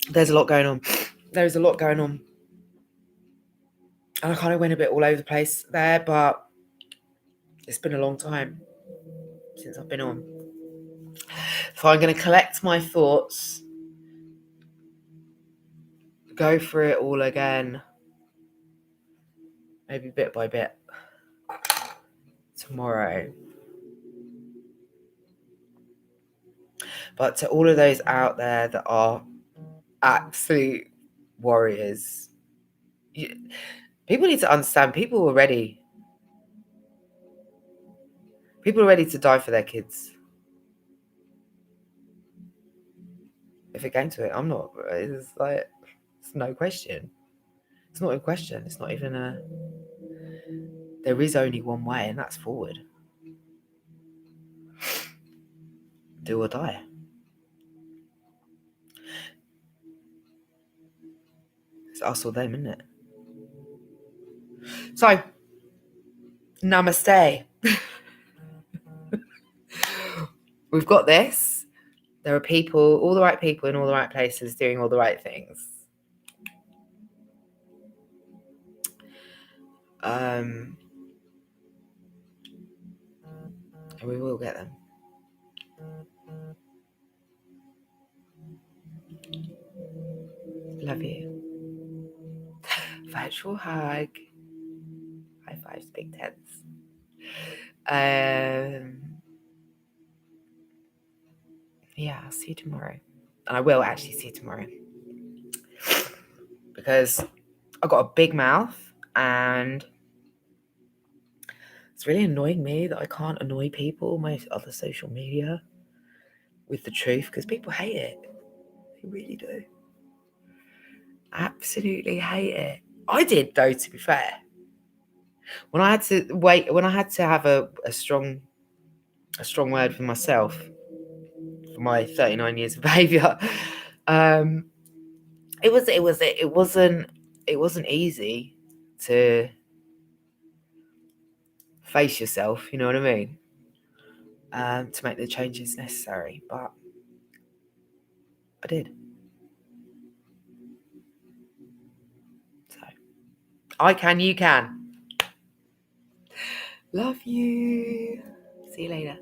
there's a lot going on. There's a lot going on. And I kind of went a bit all over the place there, but it's been a long time since I've been on. So I'm going to collect my thoughts, go through it all again, maybe bit by bit, tomorrow. But to all of those out there that are absolute warriors, people need to understand, people are ready. People are ready to die for their kids. If it came to it, I'm not. It's like, it's no question. It's not a question. It's not even a... There is only one way, and that's forward. Do or die. It's us or them, isn't it? So, namaste. We've got this. There are people, all the right people in all the right places doing all the right things. And we will get them. Love you. Virtual hug. High fives, big tens. Yeah, I'll see you tomorrow. And I will actually see you tomorrow. Because I've got a big mouth and it's really annoying me that I can't annoy people on my other social media with the truth, because people hate it. They really do. Absolutely hate it. I did, though, to be fair. When I had to have a strong word for myself for my 39 years of behaviour, it wasn't easy to face yourself, you know what I mean? To make the changes necessary, but I did. So I can, you can. Love you. See you later.